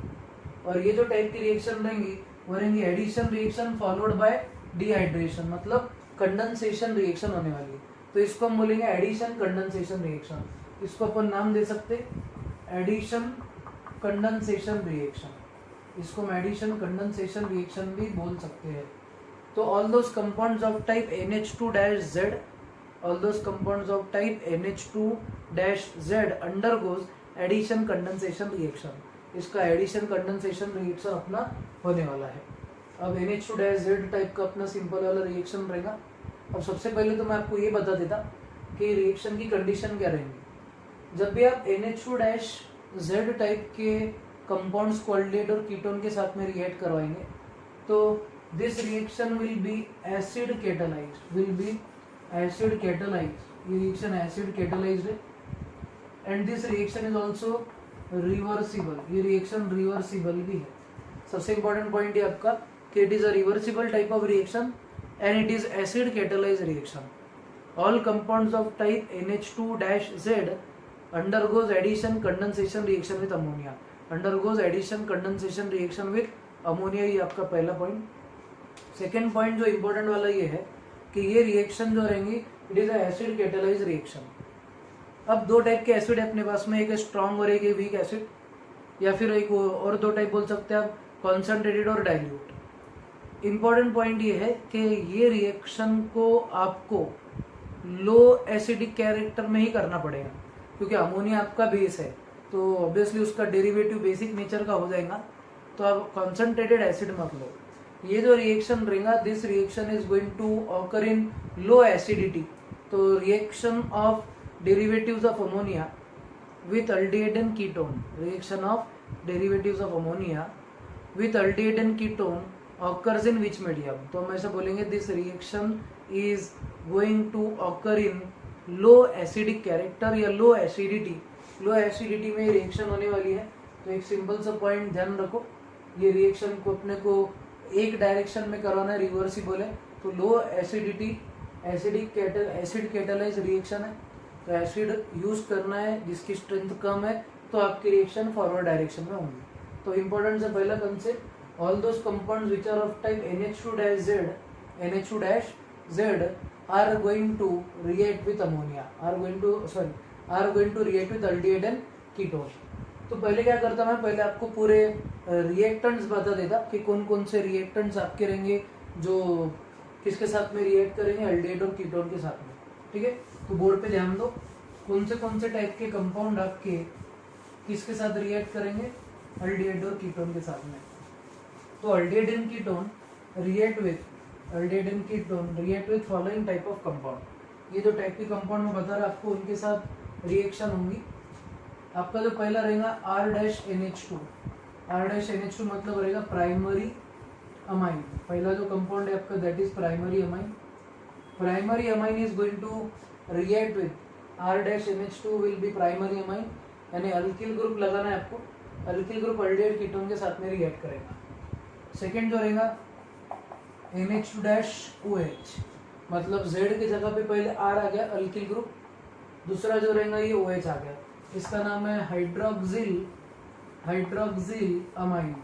और ये जो टाइप की रिएक्शन रहेंगी वो रहेंगी addition reaction followed by dehydration, मतलब कंडेंसेशन रिएक्शन होने वाली है। तो इसको हम बोलेंगे एडिशन कंडेंसेशन रिएक्शन। इसको अपन नाम दे सकते एडिशन कंडेंसेशन रिएक्शन, इसको हम एडिशन कंडेंसेशन रिएक्शन भी बोल सकते हैं। तो all those compounds of type NH2-Z, undergoes addition condensation reaction. इसका एडिशन कंडेंसेशन रिएक्शन अपना होने वाला है। अब NH2-Z टाइप का अपना सिंपल वाला रिएक्शन रहेगा। अब सबसे पहले तो मैं आपको ये बता देता कि रिएक्शन की कंडीशन क्या रहेंगी। जब भी आप NH2-Z टाइप के कंपाउंड्स को अल्डिहाइड और कीटोन के साथ में रिएक्ट करवाएंगे तो this reaction will be acid catalysed, ये रिएक्शन एसिड कैटालाइज्ड है। And this reaction is also reversible, ये रिएक्शन रिवर्सिबल भी है। सबसे इंपॉर्टेंट पॉइंट है आपका कि it is a reversible type of reaction and it is acid catalyzed reaction. All compounds of type NH2-Z undergoes addition condensation reaction with ammonia. ये आपका पहला पॉइंट। सेकेंड पॉइंट जो इम्पोर्टेंट वाला ये है कि ये रिएक्शन जो रहेंगी it is acid catalysed reaction. अब दो टाइप के एसिड है अपने पास में, एक है स्ट्रॉन्ग और एक है वीक एसिड, या फिर एक और दो टाइप बोल सकते हैं आप, कॉन्सेंट्रेटेड और डाइल्यूट। इम्पॉर्टेंट पॉइंट ये है कि ये रिएक्शन को आपको लो एसिडिक कैरेक्टर में ही करना पड़ेगा, क्योंकि अमोनिया आपका बेस है तो ऑब्वियसली उसका डेरिवेटिव बेसिक नेचर का हो जाएगा। तो आप कॉन्सेंट्रेटेड एसिड मत लो। ये जो रिएक्शन रहेगा this reaction is going to occur in low acidity, तो reaction of derivatives of ammonia with aldehyde and ketone, reaction of derivatives of ammonia with aldehyde and ketone occurs in which medium? तो हम ऐसा बोलेंगे this reaction is going to occur in low acidic character या लो एसिडिटी। लो एसिडिटी में रिएक्शन होने वाली है। तो एक सिंपल सा पॉइंट ध्यान रखो, ये रिएक्शन को अपने को एक डायरेक्शन में करवाना है, रिवर्सिबल है। तो लो एसिडिटी एसिड कैटालाइज रिएक्शन है, तो एसिड यूज करना है जिसकी स्ट्रेंथ कम है, तो आपकी रिएक्शन फॉरवर्ड डायरेक्शन में होंगी। तो इंपॉर्टेंट से पहला concept, all those compounds which are of type NH2-Z are going to react with ammonia, are going to react with aldehyde and ketone। तो पहले क्या करता मैं, पहले आपको पूरे रिएक्टेंट्स बता देता कि कौन कौन से रिएक्टेंट्स आपके रहेंगे जो किसके साथ में रिएक्ट करेंगे, अल्डिहाइड और कीटोन के साथ में। ठीक है, तो बोर्ड पे ध्यान दो, कौन से टाइप के कंपाउंड आपके किसके साथ रिएक्ट करेंगे, अल्डिहाइड और कीटोन के साथ में। तो aldehyde and ketone react with following type of compound. ये जो टाइप के कंपाउंड में बता रहा आपको, उनके साथ रिएक्शन होंगी। आपका जो पहला रहेगा R-NH2 मतलब रहेगा प्राइमरी अमाइन। पहला जो कंपाउंड है आपका that is primary amine is going to react with R-NH2 will be primary amine, यानी अल्किल ग्रुप लगाना है आपको। अल्किल ग्रुप अल्डिहाइड कीटोन के साथ में रिएक्ट करेगा। सेकेंड जो रहेगा NH2-OH, मतलब Z की जगह पे पहले R आ गया, अल्किल ग्रुप। दूसरा जो रहेगा ये OH आ गया, इसका नाम है हाइड्रोक्सिल अमाइन।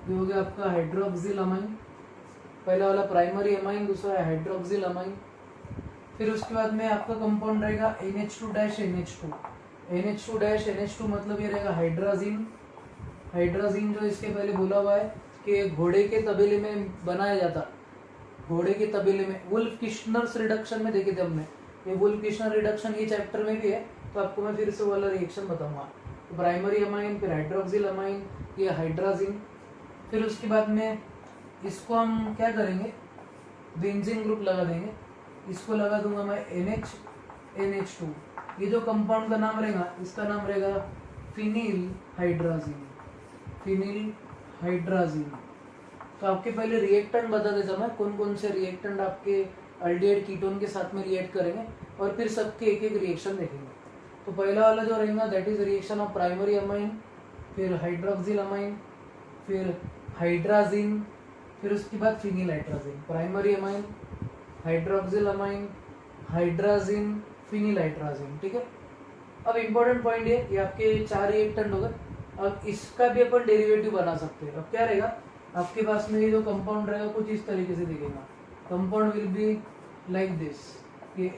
ये हो गया आपका हाइड्रोक्सिल अमाइन। पहला वाला प्राइमरी अमाइन, दूसरा है हाइड्रोक्सिल अमाइन। फिर उसके बाद में आपका कंपाउंड रहेगा NH2-NH2 मतलब ये रहेगा हाइड्राजीन जो इसके पहले बोला हुआ है कि घोड़े के तबेले में बनाया जाता, घोड़े के तबेले में वुल्फ किश्नर्स रिडक्शन में देखे थे हमने। ये वुल्फ किश्नर रिडक्शन ये चैप्टर में भी है, तो आपको मैं फिर से वाला रिएक्शन बताऊंगा। तो प्राइमरी अमाइन, फिर हाइड्रोक्सिल अमाइन, ये हाइड्राजीन। फिर उसके बाद में इसको हम क्या करेंगे, बेंजीन ग्रुप लगा देंगे। इसको लगा दूंगा मैं NH2। ये जो कंपाउंड का नाम रहेगा, इसका नाम रहेगा फिनिल हाइड्राजीन। तो आपके पहले रिएक्टेंट बता देता मैं, कौन कौन से रिएक्टेंट आपके अल्डिहाइड कीटोन के साथ में रिएक्ट करेंगे, और फिर सबके एक एक रिएक्शन देखेंगे। तो पहला वाला जो रहेगा that is reaction of primary amine, फिर हाइड्रोक्सिल अमाइन, फिर हाइड्राजीन, फिर उसके बाद phenyl hydrazine. Primary amine, hydroxyl amine, hydrazine, phenyl hydrazine. ठीक है, अब इम्पोर्टेंट पॉइंट ये आपके 4 रिएक्टेंट हो गए। अब इसका भी अपन डेरिवेटिव बना सकते हैं। अब क्या रहेगा आपके पास में, ये जो कंपाउंड रहेगा कुछ इस तरीके से दिखेगा। Compound will be like this, ये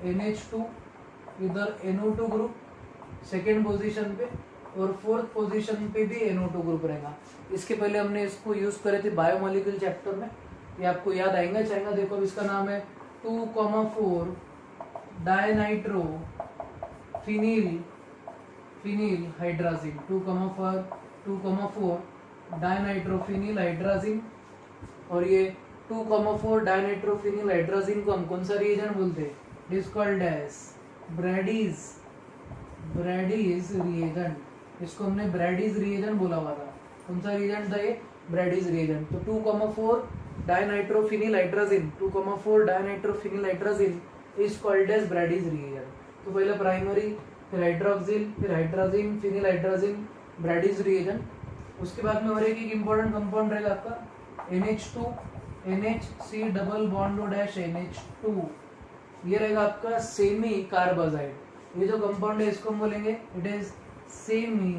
NH2 इधर NO2 ग्रुप सेकेंड पोजीशन पे, और फोर्थ पोजीशन पे भी NO2 ग्रुप रहेगा। इसके पहले हमने इसको यूज करे थे बायोमोलिक्यूल चैप्टर में, ये आपको याद आएगा चाहेगा। देखो इसका नाम है 2,4 dinitro phenyl hydrazine. 2,4 dinitrophenyl hydrazine. और ये 2,4 डायनाइट्रोफिनिल हाइड्राजीन को हम कौन सा रिएजेंट बोलते हैं, it is called as Brady's reagent. इसको हमने ब्रैडीज रिएजेंट बोला हुआ था। कौन सा रिएजेंट था ये, ब्रैडीज रिएजेंट। तो 2,4 dinitrophenyl hydrazine, 2,4 dinitrophenyl hydrazine is called as Brady's reagent. तो पहले प्राइमरी, फिर हाइड्रोक्सिल, फिर hydrazine, phenyl hydrazine, Brady's reagent. उसके बाद में और एक इंपॉर्टेंट कंपाउंड रहेगा आपका NH2, NHC double bond dash NH2। ये रहेगा आपका सेमी कार्बाजाइड। ये जो कंपाउंड है इसको हम बोलेंगे इट इज सेमी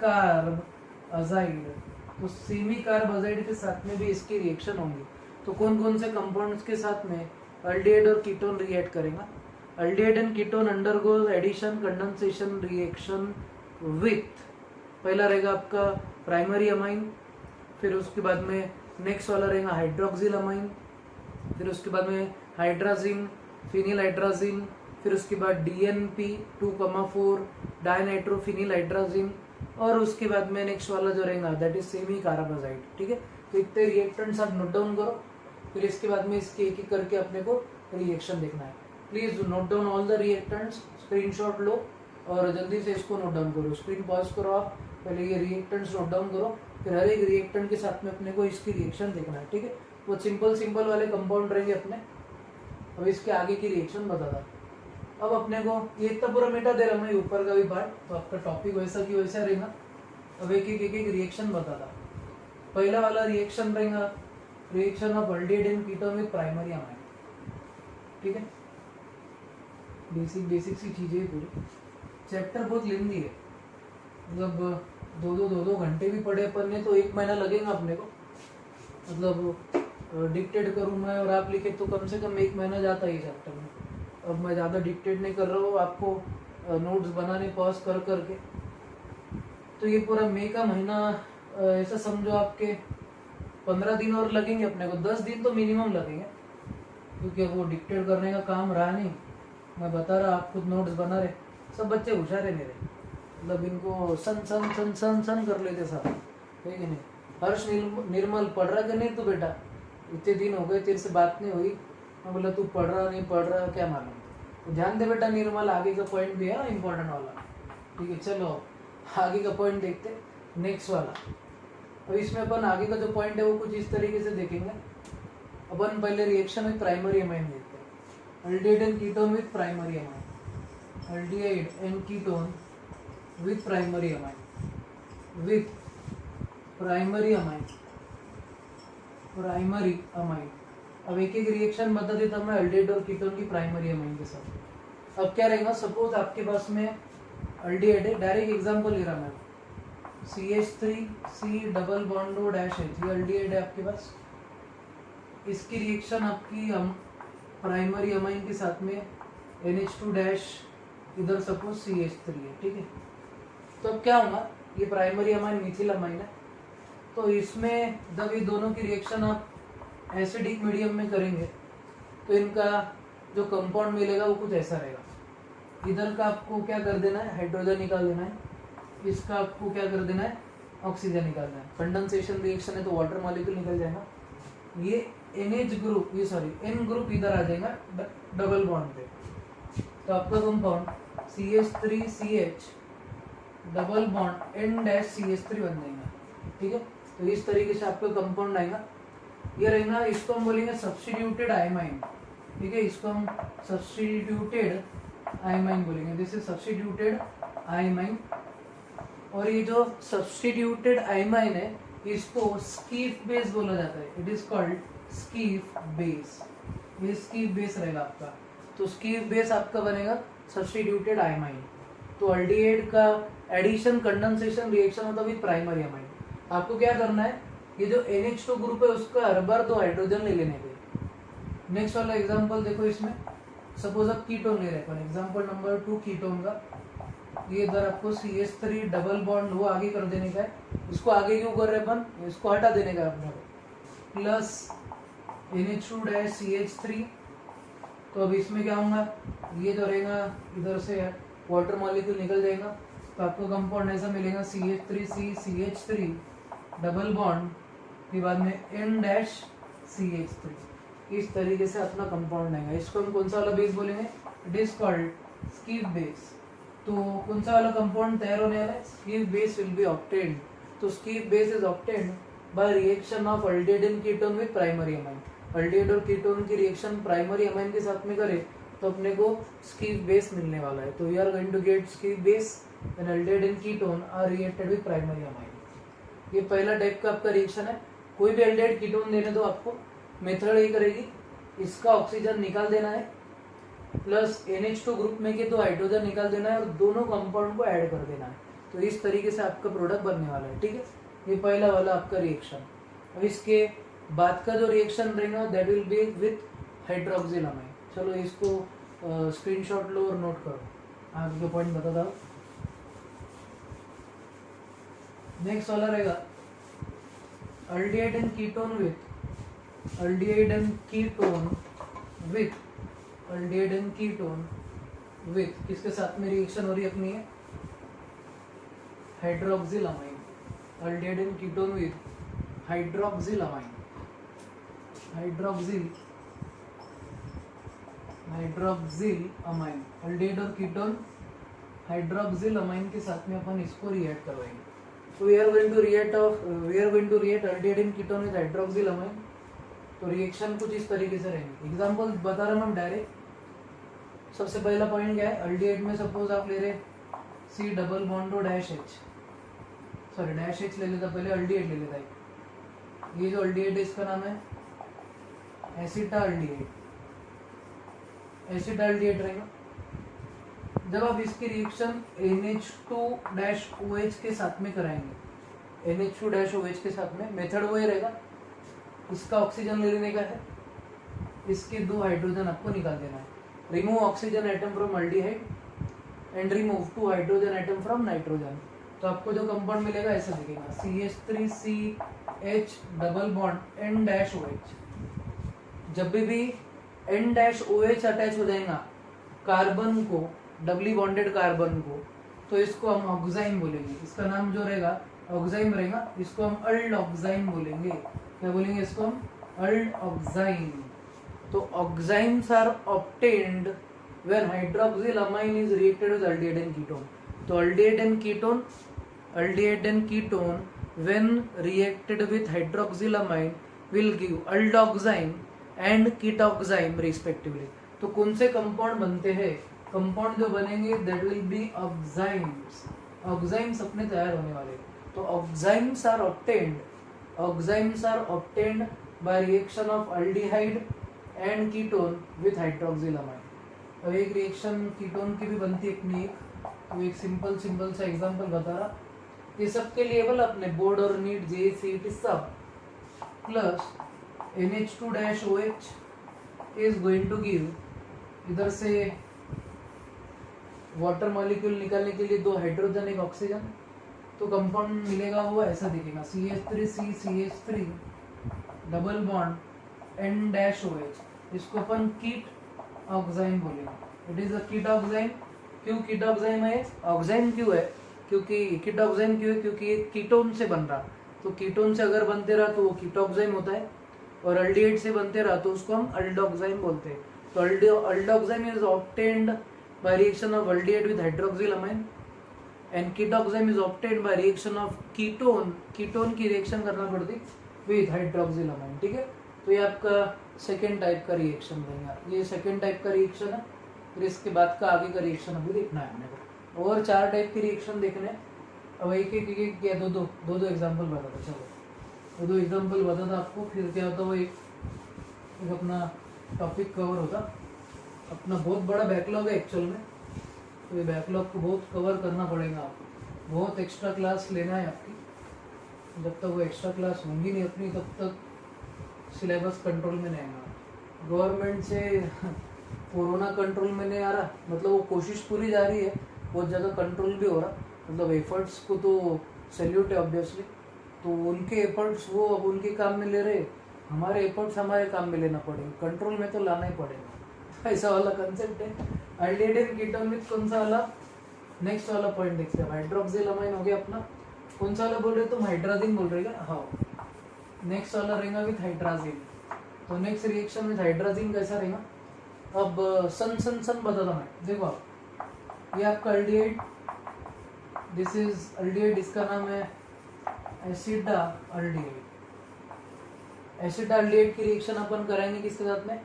कार्बाजाइड। तो सेमी कार्बाजाइड के साथ में भी इसकी रिएक्शन होंगी। तो कौन कौन से कंपाउंड्स के साथ में अल्डिहाइड और कीटोन रिएक्ट करेगा, aldehyde and ketone undergoes addition condensation reaction with, पहला रहेगा आपका प्राइमरी अमाइन, फिर उसके बाद में नेक्स्ट वाला रहेगा हाइड्रोक्सिल अमाइन, फिर उसके बाद में हाइड्राजीन, फिनिल हाइड्राजीन, फिर उसके बाद DNP 2,4 डायनाइट्रोफिनिल हाइड्राजीन, और उसके बाद में नेक्स्ट वाला जो रहेगा दैट इज सेमी कार्बाजाइड। ठीक है, तो इतने रिएक्टेंट्स आप नोट डाउन करो, फिर इसके बाद में इसके एक एक करके अपने को रिएक्शन देखना है। Please note down all the reactants, screenshot लो और जल्दी से इसको नोट डाउन करो। स्क्रीन पॉज करो, आप पहले ये रिएक्टेंट्स नोट डाउन करो, फिर हर एक रिएक्टेंट के साथ में अपने को इसकी रिएक्शन देखना है, ठीक है। वो सिंपल वाले कंपाउंड रहेंगे अपने। अब इसके आगे की रिएक्शन बता था। अब अपने को ये इतना पूरा मिटा दे रहा मैं ऊपर का भी पार्ट, तो आपका टॉपिक वैसा की वैसा रहेगा। अब एक रिएक्शन बता था। पहला वाला रिएक्शन रहेगा reaction of aldehyde and ketone with primary amine, ठीक है। बेसिक सी चीजें पूरी। चैप्टर बहुत लेंदी है, मतलब दो घंटे भी पढ़े अपन ने तो 1 महीना लगेगा अपने को। मतलब डिक्टेट करूँ मैं और आप लिखे तो कम से कम 1 महीना जाता ही चैप्टर में। अब मैं ज़्यादा डिक्टेट नहीं कर रहा हूँ, आपको नोट्स बनाने पॉज कर करके। तो ये पूरा मई का महीना ऐसा समझो आपके 15 दिन और लगेंगे अपने को, 10 दिन तो मिनिमम लगेंगे, क्योंकि अब वो डिक्टेट करने का काम रहा नहीं। मैं बता रहा, आप खुद नोट्स बना रहे। सब बच्चे होशियार है मेरे, मतलब इनको सन सन सन सन सन कर लेते सब, है कि नहीं। हर्ष निर्मल पढ़ रहा कि नहीं तू बेटा? इतने दिन हो गए तेरे से बात नहीं हुई। मैं बोला तू पढ़ रहा नहीं पढ़ रहा क्या मालूम। तो ध्यान दे बेटा निर्मल, आगे का पॉइंट भी है इंपॉर्टेंट वाला, ठीक है। चलो आगे का पॉइंट देखते, नेक्स्ट वाला। अब इसमें अपन आगे का जो पॉइंट है वो कुछ इस तरीके से देखेंगे। अपन पहले रिएक्शन विद प्राइमरी अमाइन देखते हैं। Aldehyde and ketone with primary amine, aldehyde and ketone with primary amine, with primary amine, primary amine. अब एक रिएक्शन बता देता मैं अल्डिहाइड और कीटोन की प्राइमरी अमाइन के साथ। अब क्या रहेगा, सपोज आपके पास में अल्डिहाइड है, डायरेक्ट एग्जांपल ले रहा मैं, CH3C double bond O dash H, ये अल्डिहाइड है आपके पास। इसकी रिएक्शन आपकी हम प्राइमरी अमाइन के साथ में NH2 डैश, इधर सपोज CH3 है, ठीक है। तो अब क्या होगा, ये प्राइमरी अमाइन मिथिल अमाइन है, तो इसमें जब ये दोनों की रिएक्शन आप एसिडिक मीडियम में करेंगे तो इनका जो कंपाउंड मिलेगा वो कुछ ऐसा रहेगा। इधर का आपको क्या कर देना है, हाइड्रोजन निकाल देना है, इसका आपको क्या कर देना है, ऑक्सीजन निकालना है। कंडेंसेशन रिएक्शन है तो वाटर मॉलिक्यूल निकल जाएगा। ये NH ग्रुप, ये सॉरी N ग्रुप इधर आ जाएगा डबल बॉन्ड पे, तो आपका compound CH3CH double bond N dash CH3 बन जाएगा, ठीक है। तो इस तरीके से आपका कंपाउंड आएगा। ये रहेगा, इसको हम बोलेंगे सब्स्टिट्यूटेड आयमाइन, ठीक है। इसको हम सब्स्टिट्यूटेड आयमाइन बोलेंगे, दिस इज सब्स्टिट्यूटेड आयमाइन। और ये जो सब्स्टिट्यूटेड आयमाइन है इसको स्कीफ बेस बोला जाता है, it is called Schiff base. ये स्कीफ बेस रहेगा आपका, तो स्कीफ बेस आपका बनेगा सब्स्टिट्यूटेड आयमाइन। तो अल्डिहाइड का एडिशन कंडेंसेशन रिएक्शन होता है विद प्राइमरी अमाइन। आपको क्या करना है, ये जो NH2 ग्रुप है उसका हर बार 2 हाइड्रोजन ले लेने के। नेक्स्ट वाला एग्जांपल देखो, इसमें सपोज आप कीटोन ले रहे हैं, एग्जांपल नंबर 2 कीटोन का। ये इधर आपको CH3 डबल बॉन्ड वो आगे कर देने का है। इसको आगे क्यों कर रहे हैं अपन, इसको हटा देने का है अपने को, प्लस NH2 डैश CH3। तो अब इसमें क्या होगा, ये जो रहेगा इधर से वाटर मॉलिक्यूल निकल जाएगा, तो आपको कंपाउंड ऐसा मिलेगा CH3C CH3 डबल बॉन्ड के बाद में N डैश CH3। इस तरीके से अपना कंपाउंड आएगा। इसको हम कौन सा वाला बेस बोलेंगे, it is called Schiff base. तो कौन सा वाला कंपाउंड तैयार होने वाला है, Schiff base will be obtained. तो Schiff base is obtained by reaction of aldehyde and ketone with primary amine. Aldehyde और कीटोन की रिएक्शन प्राइमरी अमाइन के साथ में करें तो अपने को स्कीफ बेस मिलने वाला है। तो we are going to get Schiff base when aldehyde and ketone are reacted with primary amine. ये पहला टाइप का आपका रिएक्शन है। कोई भी अल्डिहाइड कीटोन देने दो आपको, मेथड ये करेगी, इसका ऑक्सीजन निकाल देना है प्लस NH2 ग्रुप में के 2 हाइड्रोजन निकाल देना है और दोनों कंपाउंड को ऐड कर देना है। तो इस तरीके से आपका प्रोडक्ट बनने वाला है, ठीक है। ये पहला वाला आपका रिएक्शन। अब इसके बाद का जो रिएक्शन रहेगा that will B with hydroxyl amine. चलो इसको स्क्रीनशॉट लो और नोट करो, आगे का पॉइंट बता दो। नेक्स्ट वाला रहेगा aldehyde and ketone with aldehyde and ketone with aldehyde and ketone with किसके साथ में रिएक्शन हो रही है अपनी है, hydroxyl amine. Aldehyde and ketone with hydroxyl amine, hydroxyl hydroxyl amine, aldehyde और कीटोन हाइड्रोक्सिल अमाइन के साथ में अपन इसको रिएक्ट करवाएंगे. तो we are going to react aldehyde and ketone with hydroxyl amine. तो रिएक्शन कुछ इस तरीके से रहेंगे. एग्जांपल बता रहा हूं हम डायरेक्ट. सबसे पहला पॉइंट क्या है, अल्डिहाइड में सपोज आप ले रहे C double bond to dash H, sorry dash H ले लेता, पहले अल्डिहाइड ले लेता है. ये जो अल्डिहाइड है इसका नाम है एसिटाल्डिहाइड. एसिटाल्डिहाइड रहेगा. जब आप इसकी रिएक्शन NH2-OH के साथ में कराएंगे, NH2-OH के साथ में, मेथड वही रहेगा. इसका ऑक्सीजन ले लेने का है, इसके 2 हाइड्रोजन आपको निकाल देना है. Remove oxygen atom from aldehyde and remove 2 hydrogen atom from nitrogen. तो आपको जो कंपाउंड मिलेगा ऐसा दिखेगा, CH3CH डबल बॉन्ड N-OH. जब भी N-OH अटैच हो जाएगा कार्बन को, डबली बॉन्डेड कार्बन को, तो इसको हम ऑक्साइन बोलेंगे. इसका नाम जो रहेगा ऑक्साइन रहेगा, इसको हम अल्ड ऑक्साइन बोलेंगे. क्या बोलेंगे इसको हम? Aldoxime. तो oximes are obtained when hydroxyl amine is reacted with aldehyde and ketone. तो aldehyde and ketone when reacted with hydroxyl amine will give aldoxime and ketoxime respectively. तो कौन से कंपाउंड बनते हैं? कंपाउंड जो बनेंगे that will be oximes. Oximes अपने तैयार होने वाले. तो oximes are obtained by reaction of aldehyde and ketone with hydroxyl amine. अब एक रिएक्शन कीटोन की भी बनती है अपनी एक. तो एक सिंपल सा एग्जांपल बता रहा. ये सब के लिए बल अपने बोर्ड और नीट JCET सब plus NH2-OH is going to give, इधर से वाटर मॉलिक्यूल निकालने के लिए 2 हाइड्रोजन एक ऑक्सीजन. तो कंपाउंड मिलेगा वो ऐसा दिखेगा, CH3CCH3 डबल बॉन्ड N-OH. इसको अपन कीट ऑक्साइन बोलेंगे. इट इज अ कीट ऑक्साइन. क्यों कीट ऑक्साइन है? ऑक्साइन क्यों है? क्योंकि कीट ऑक्साइन क्यों है? क्योंकि ये कीटोन से बन रहा. तो कीटोन से अगर बनते रहा तो वो कीटोक्साइन होता है, और अल्डिहाइड से बनते रहा तो उसको हम अल्डोक्साइन बोलते हैं. तो aldoxime is obtained by reaction of aldehyde with hydroxyl amine and ketoxime is obtained by reaction of ketone की रिएक्शन करना पड़ती with hydroxyl amine. ठीक है. तो ये आपका सेकेंड टाइप का रिएक्शन रहेगा. ये सेकेंड टाइप का रिएक्शन है. फिर इसके बाद का आगे का रिएक्शन अभी देखना है अपने को. और 4 टाइप के रिएक्शन देखने. अब एक दो एग्जाम्पल बताता. चलो दो एग्जाम्पल बताता आपको, फिर क्या होता वो एक अपना टॉपिक कवर होता. अपना बहुत बड़ा बैकलॉग है एक्चुअल में. तो ये बैकलॉग को बहुत कवर करना पड़ेगा आपको. बहुत एक्स्ट्रा क्लास लेना है आपकी. जब तक वो एक्स्ट्रा क्लास होंगी नहीं अपनी तब तक सिलेबस कंट्रोल में नहीं आएगा. गवर्नमेंट से कोरोना कंट्रोल में नहीं आ रहा, मतलब वो कोशिश पूरी जा रही है, बहुत ज़्यादा कंट्रोल भी हो रहा. मतलब एफर्ट्स को तो सैल्यूट है ऑब्वियसली. तो उनके एफर्ट्स वो अब उनके काम में ले रहे, हमारे एफर्ट्स हमारे काम में लेना पड़ेगा. कंट्रोल में तो लाना ही पड़ेगा. ऐसा वाला कंसेप्ट है. अल्डिहाइड एंड कीटोन विद कौन सा वाला? नेक्स्ट वाला पॉइंट देखते हैं. हाइड्रोक्सिल अमाइन हो गया अपना. कौन सा वाला बोल रहे हो तुम? हाइड्राजीन बोल रहे क्या? हाँ. नेक्स्ट वाला रहेगा विथ हाइड्राजीन. तो नेक्स्ट रिएक्शन विथ हाइड्राजीन कैसा रहेगा? अब सन बताता मैं. देखो आप, ये आपका अल्डिहाइड, दिस इज अल्डिहाइड, इसका नाम है एसिटाल्डिहाइड. एसिटाल्डिहाइड की रिएक्शन अपन कराएंगे किसके साथ में?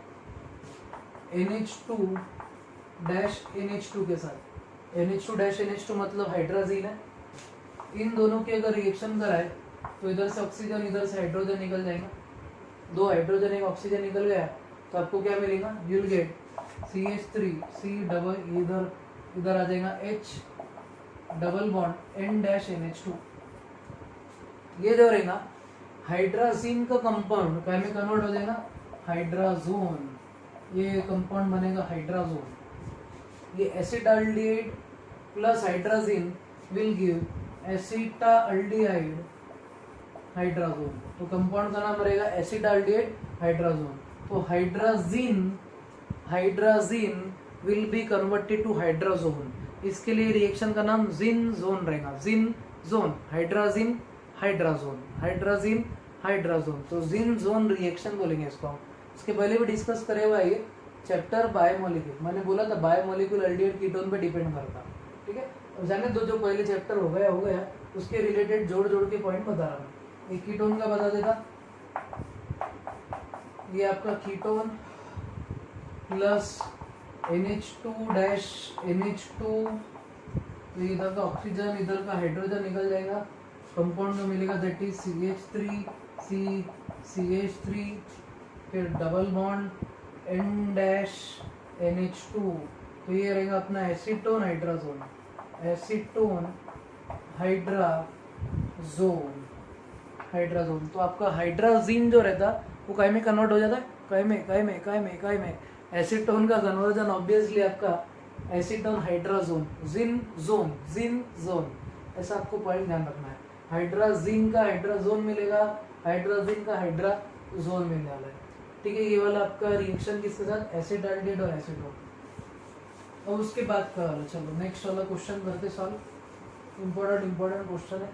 NH2-NH2 के साथ. NH2-NH2 मतलब हाइड्राजीन है. इन दोनों की अगर रिएक्शन कराए तो इधर से ऑक्सीजन, इधर से हाइड्रोजन निकल जाएगा. 2 हाइड्रोजन एक ऑक्सीजन निकल गया तो आपको क्या मिलेगा? You will get CH3C double, इधर आ जाएगा H डबल बॉन्ड N-NH2. ये जो रहेगा हाइड्राजीन का कंपाउंड क्या में कन्वर्ट हो जाएगा? हाइड्राजोन. ये कंपाउंड बनेगा हाइड्राजोन. ये acetaldehyde plus hydrazine will give acetaldehyde hydrazone. तो कंपाउंड का नाम रहेगा एसिटाल्डिहाइड हाइड्राजोन. तो hydrazine will be converted to hydrazone. इसके लिए रिएक्शन का नाम जिन जोन रहेगा. Zine zone, hydrazine hydrazone, hydrazine hydrazone. तो जिन जोन रिएक्शन बोलेंगे इसको हम. इसके पहले भी डिस्कस करे हुआ ये. चैप्टर बायोमोलिक्यूल, मैंने बोला था बायोमोलिक्यूल एल्डिहाइड कीटोन पे डिपेंड करता, ठीक है। अब जाने दो, जो पहले चैप्टर हो गया उसके रिलेटेड जोड़ के पॉइंट बता रहा हूँ। एक कीटोन का बता देता, ये आपका ketone plus NH2 dash NH2, तो इधर का ऑक्सीजन इधर का हाइड्रोजन निकल जाएगा, कंपाउंड में मिलेगा दैट इज CH3, फिर double bond N dash NH2, तो ये रहेगा अपना एसीटोन हाइड्राजोन। तो आपका हाइड्राजीन जो रहता वो काय में कन्वर्ट हो जाता है, काय में एसीटोन का कन्वर्जन ऑब्वियसली आपका एसीटोन हाइड्राजोन, जिन जोन, ऐसा आपको पॉइंट ध्यान रखना है। हाइड्राजीन का हाइड्राजोन मिलेगा, हाइड्राजीन का हाइड्राजोन मिलने वाला है, ठीक है। ये वाला आपका रिएक्शन किसके साथ, एसिडाल्डिहाइड और एसीटोन। अब उसके बाद का वाला, चलो नेक्स्ट वाला क्वेश्चन करते सॉल्व। इम्पोर्टेंट क्वेश्चन है,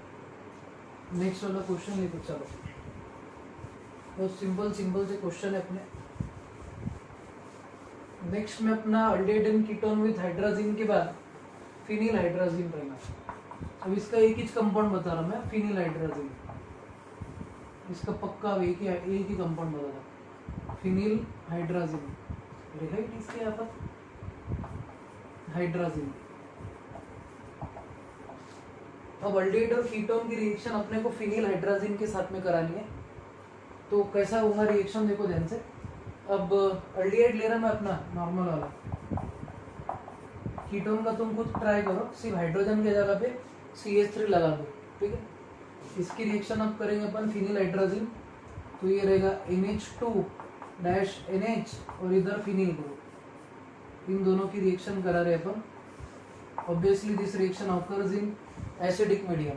नेक्स्ट वाला क्वेश्चन लिखो। चलो बहुत सिंपल से क्वेश्चन है अपने। नेक्स्ट में अपना अल्डिहाइड कीटोन विद हाइड्राजीन के बाद फिनिल हाइड्राजीन रहेगा। अब इसका एक ही कंपाउंड बता रहा हूँ मैं, फिनिल हाइड्राजीन, इसका पक्का एक ही कंपाउंड बता रहा, फिनिल हाइड्राजीन रहेगा इसके यहाँ पर हाइड्राजीन। अब अल्डिहाइड और कीटोन की रिएक्शन अपने को फिनिल हाइड्राजीन के साथ में करानी है, तो कैसा होगा रिएक्शन देखो ध्यान से। अब अल्डिहाइड ले रहा मैं अपना नॉर्मल वाला, कीटोन का तुम खुद ट्राई करो, सिर्फ हाइड्रोजन की जगह पे CH3 लगा दो, ठीक है। इसकी रिएक्शन अब करेंगे अपन फिनिल हाइड्राजीन, तो ये रहेगा NH2 डैश NH और इधर फिनिल ग्रुप, इन दोनों की रिएक्शन करा रहे अपन। Obviously this reaction occurs in acidic medium.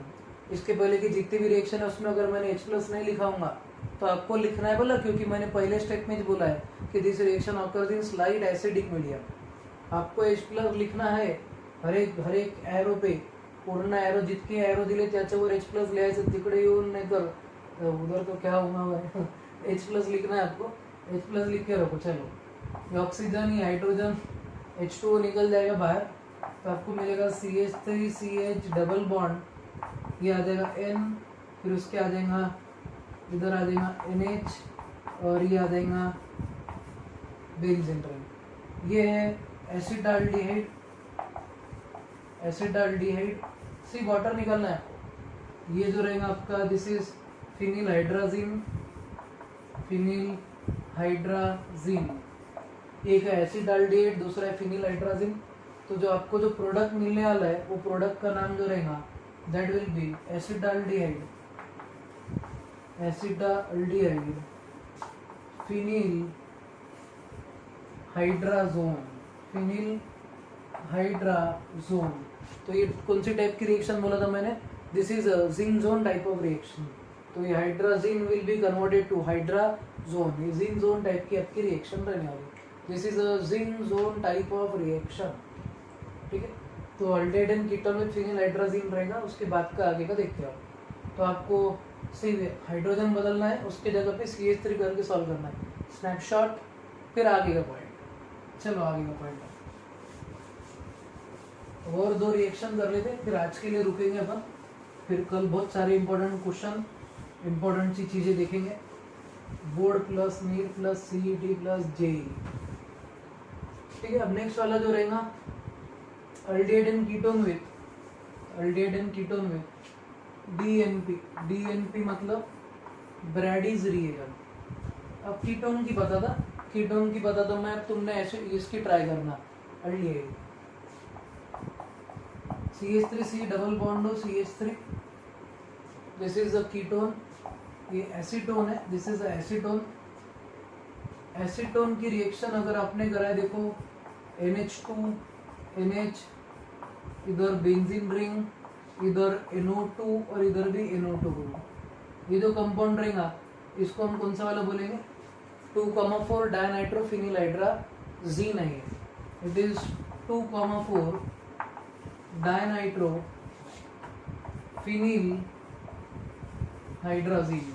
इसके पहले की जितनी भी रिएक्शन है उसमें अगर मैंने H+ नहीं लिखा होगा तो आपको लिखना है बोला, क्योंकि मैंने पहले स्टेप में बोला है कि this reaction occurs in slide acidic medium. आपको H+ लिखना है हर एक एरो पे, पूर्ण एरो जितके एरो दिले त्याच्यावर H+ लिहायचं, तिकडे येऊन नाही तर उधर तो क्या होगा H+ लिखना है आपको, H+ लिख के रखो। चलो ये ऑक्सीजन, ये हाइड्रोजन, H2O निकल जाएगा बाहर, तो आपको मिलेगा CH3 CH डबल बॉन्ड, ये आ जाएगा N, फिर उसके आ जाएगा इधर आ जाएगा NH और ये आ जाएगा बेंजीन रिंग। ये है एसिडाल्डिहाइड, सी वाटर निकलना है। ये जो रहेगा आपका दिस इज फिनिल हाइड्राजीन, एक है एसिडाल्डिहाइड, दूसरा है फिनिल हाइड्राजीन। तो जो आपको जो प्रोडक्ट मिलने वाला है वो प्रोडक्ट का नाम जो रहेगा that will be acetaldehyde phenyl hydrazone. तो ये कौन सी टाइप की रिएक्शन बोला था मैंने, दिस इज जिन जोन टाइप ऑफ रिएक्शन। तो ये hydrazine will be converted to hydrazone, ये जिन जोन टाइप की आपकी रिएक्शन रहने वाली। दिस इज अ जिन जोन टाइप ऑफ रिएक्शन, ठीक है। तो aldehyde ketone with phenyl hydrazine रहेगा, उसके बाद का आगे का देखते हो। तो आपको सिर्फ हाइड्रोजन बदलना है, उसके जगह पे CH3 करके सॉल्व करना है, स्नैपशॉट, फिर आगे का पॉइंट। चलो आगे का पॉइंट और 2 रिएक्शन कर लेते, फिर आज के लिए रुकेंगे अपन, फिर कल बहुत सारे इंपॉर्टेंट क्वेश्चन, इंपॉर्टेंट सी चीज़ें देखेंगे। Board plus NEET plus CET plus JEE, ठीक है। अब नेक्स्ट वाला जो रहेगा अल्डिहाइड कीटोन विद DNP मतलब ब्रैडीज रिएजेंट। अब कीटोन की पता था मैं, तुमने ऐसे इसकी ट्राई करना, अल्डिहाइड CH3 डबल बॉन्ड हो CH3, this is a ketone, ये एसीटोन है, this is a acetone. Acetone की रिएक्शन अगर आपने कराए, देखो NH2 NH, इधर बेंजीन रिंग, इधर NO2 और इधर भी NO2 ग्रुप। ये जो कंपाउंड रहेगा इसको हम कौन सा वाला बोलेंगे, 2,4 डायनाइट्रोफिनिल हाइड्राजीन है ये, it is 2,4 dinitro phenyl hydrazine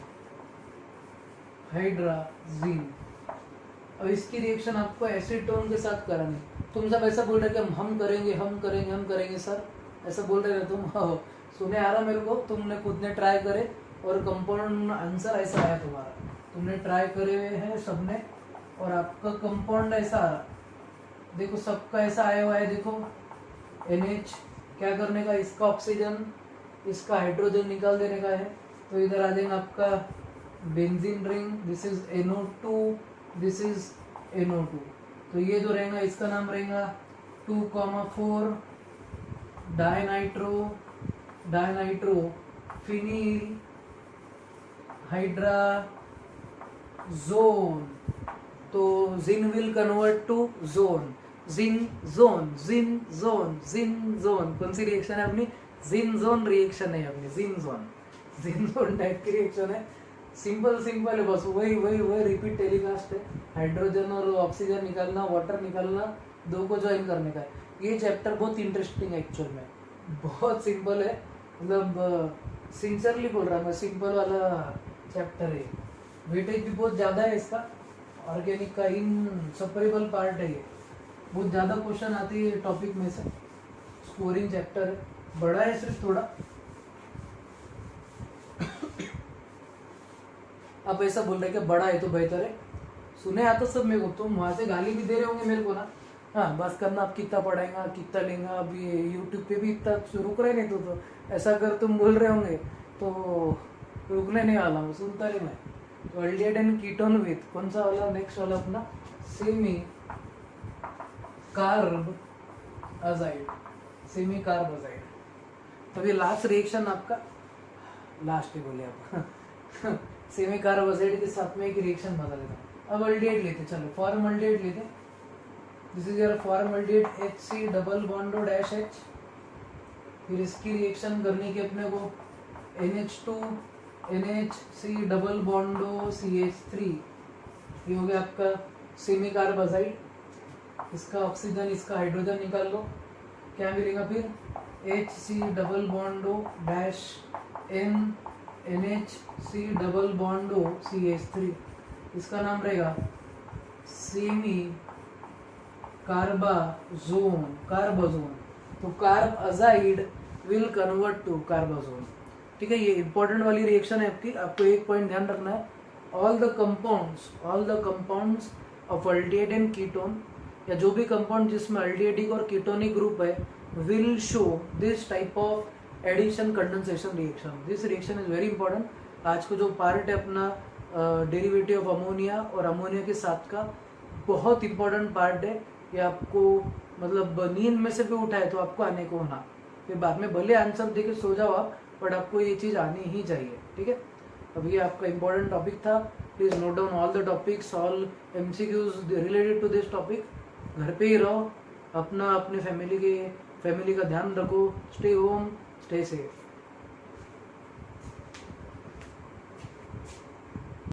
अब इसकी रिएक्शन आपको एसीटोन के साथ करानी। तुम सब ऐसा बोल रहे कि हम करेंगे हम करेंगे हम करेंगे सर, ऐसा बोल रहे तुम। सुने आ रहा मेरे को, तुमने खुद ने ट्राई करे और कंपाउंड आंसर ऐसा आया तुम्हारा, तुमने ट्राई करे हुए हैं सबने और आपका कंपाउंड ऐसा आ रहा। देखो सबका ऐसा आया हुआ है, देखो NH क्या करने का, इसका ऑक्सीजन इसका हाइड्रोजन निकाल देने का है। तो इधर आ जाएगा आपका benzene ring, this is NO2, this is NO2। तो ये जो रहेगा इसका नाम रहेगा 2,4 डायनाइट्रो फिनील हाइड्राजोन। तो zine will convert to zone, zine zone कौन सी रिएक्शन है अपनी, जिन जोन रिएक्शन है अपनी, जिन जोन टाइप की रिएक्शन है। सिंपल है बस, वही रिपीट टेलीकास्ट है। हाइड्रोजन और ऑक्सीजन निकालना, वाटर निकालना, दो को ज्वाइन करने का है। ये चैप्टर बहुत इंटरेस्टिंग है एक्चुअल में, बहुत सिंपल है, मतलब सिंसियरली बोल रहा हूँ मैं, सिंपल वाला चैप्टर है। वेटेज भी बहुत ज़्यादा है इसका, ऑर्गेनिक का इनसेपरेबल पार्ट है ये, बहुत ज़्यादा क्वेश्चन आती है टॉपिक में से, स्कोरिंग चैप्टर है, बड़ा है सिर्फ थोड़ा। आप ऐसा बोल रहे कि बड़ा है तो बेहतर है, सुने आता सब मेरे को, तुम वहाँ से गाली भी दे रहे होंगे मेरे को ना, हाँ बस करना, आप कितना पढ़ाएगा कितना लेगा, अब ये यूट्यूब पे भी इतना रुक रहे नहीं तो ऐसा अगर तुम बोल रहे होंगे तो रुकने नहीं वाला हूँ, सुनता नहीं मैं। तो अल्डिहाइड एंड कीटोन विथ कौन सा वाला, नेक्स्ट वाला अपना semi carb azide, semi carb azide. तो ये लास्ट रिएक्शन आपका, लास्ट ही बोले आप सेमी कार्ब अजाइड के साथ में एक रिएक्शन बता देता हूँ। अब अल्डिहाइड लेते, चलो फॉर्मल्डिहाइड लेते। This is your formaldehyde HC double bond O dash H। फिर इसकी रिएक्शन करने की अपने को NH2 NHC double bond O CH3, ये हो गया आपका सेमी कार्ब अजाइड। इसका ऑक्सीजन इसका हाइड्रोजन निकाल लो, क्या मिलेगा फिर HC double bond O dash N NHC double bond O CH3, इसका नाम रहेगा सेमी कार्बाजोन, तो carbazide will convert to carbazone. ठीक है, ये इंपॉर्टेंट वाली रिएक्शन है आपकी, आपको एक पॉइंट ध्यान रखना है, all the compounds of aldehyde and ketone, या जो भी कंपाउंड जिसमें अल्डिहाइडिक और कीटोनिक ग्रुप है, will show this type of addition condensation reaction. This reaction is very important. आज को जो पार्ट है अपना डेरिवेटिव ऑफ अमोनिया और अमोनिया के साथ का, बहुत इंपॉर्टेंट पार्ट है ये, आपको मतलब नींद में से भी उठाए तो आपको आने को होना, फिर बाद में भले आंसर देके सो जाओ आप, बट आपको ये चीज़ आनी ही चाहिए। ठीक है, अब ये आपका इंपॉर्टेंट टॉपिक था, please note down all the topics, all MCQs related to this topic. घर पे ही रहो, अपना अपने फैमिली का ध्यान रखो, स्टे होम स्टे सेफ।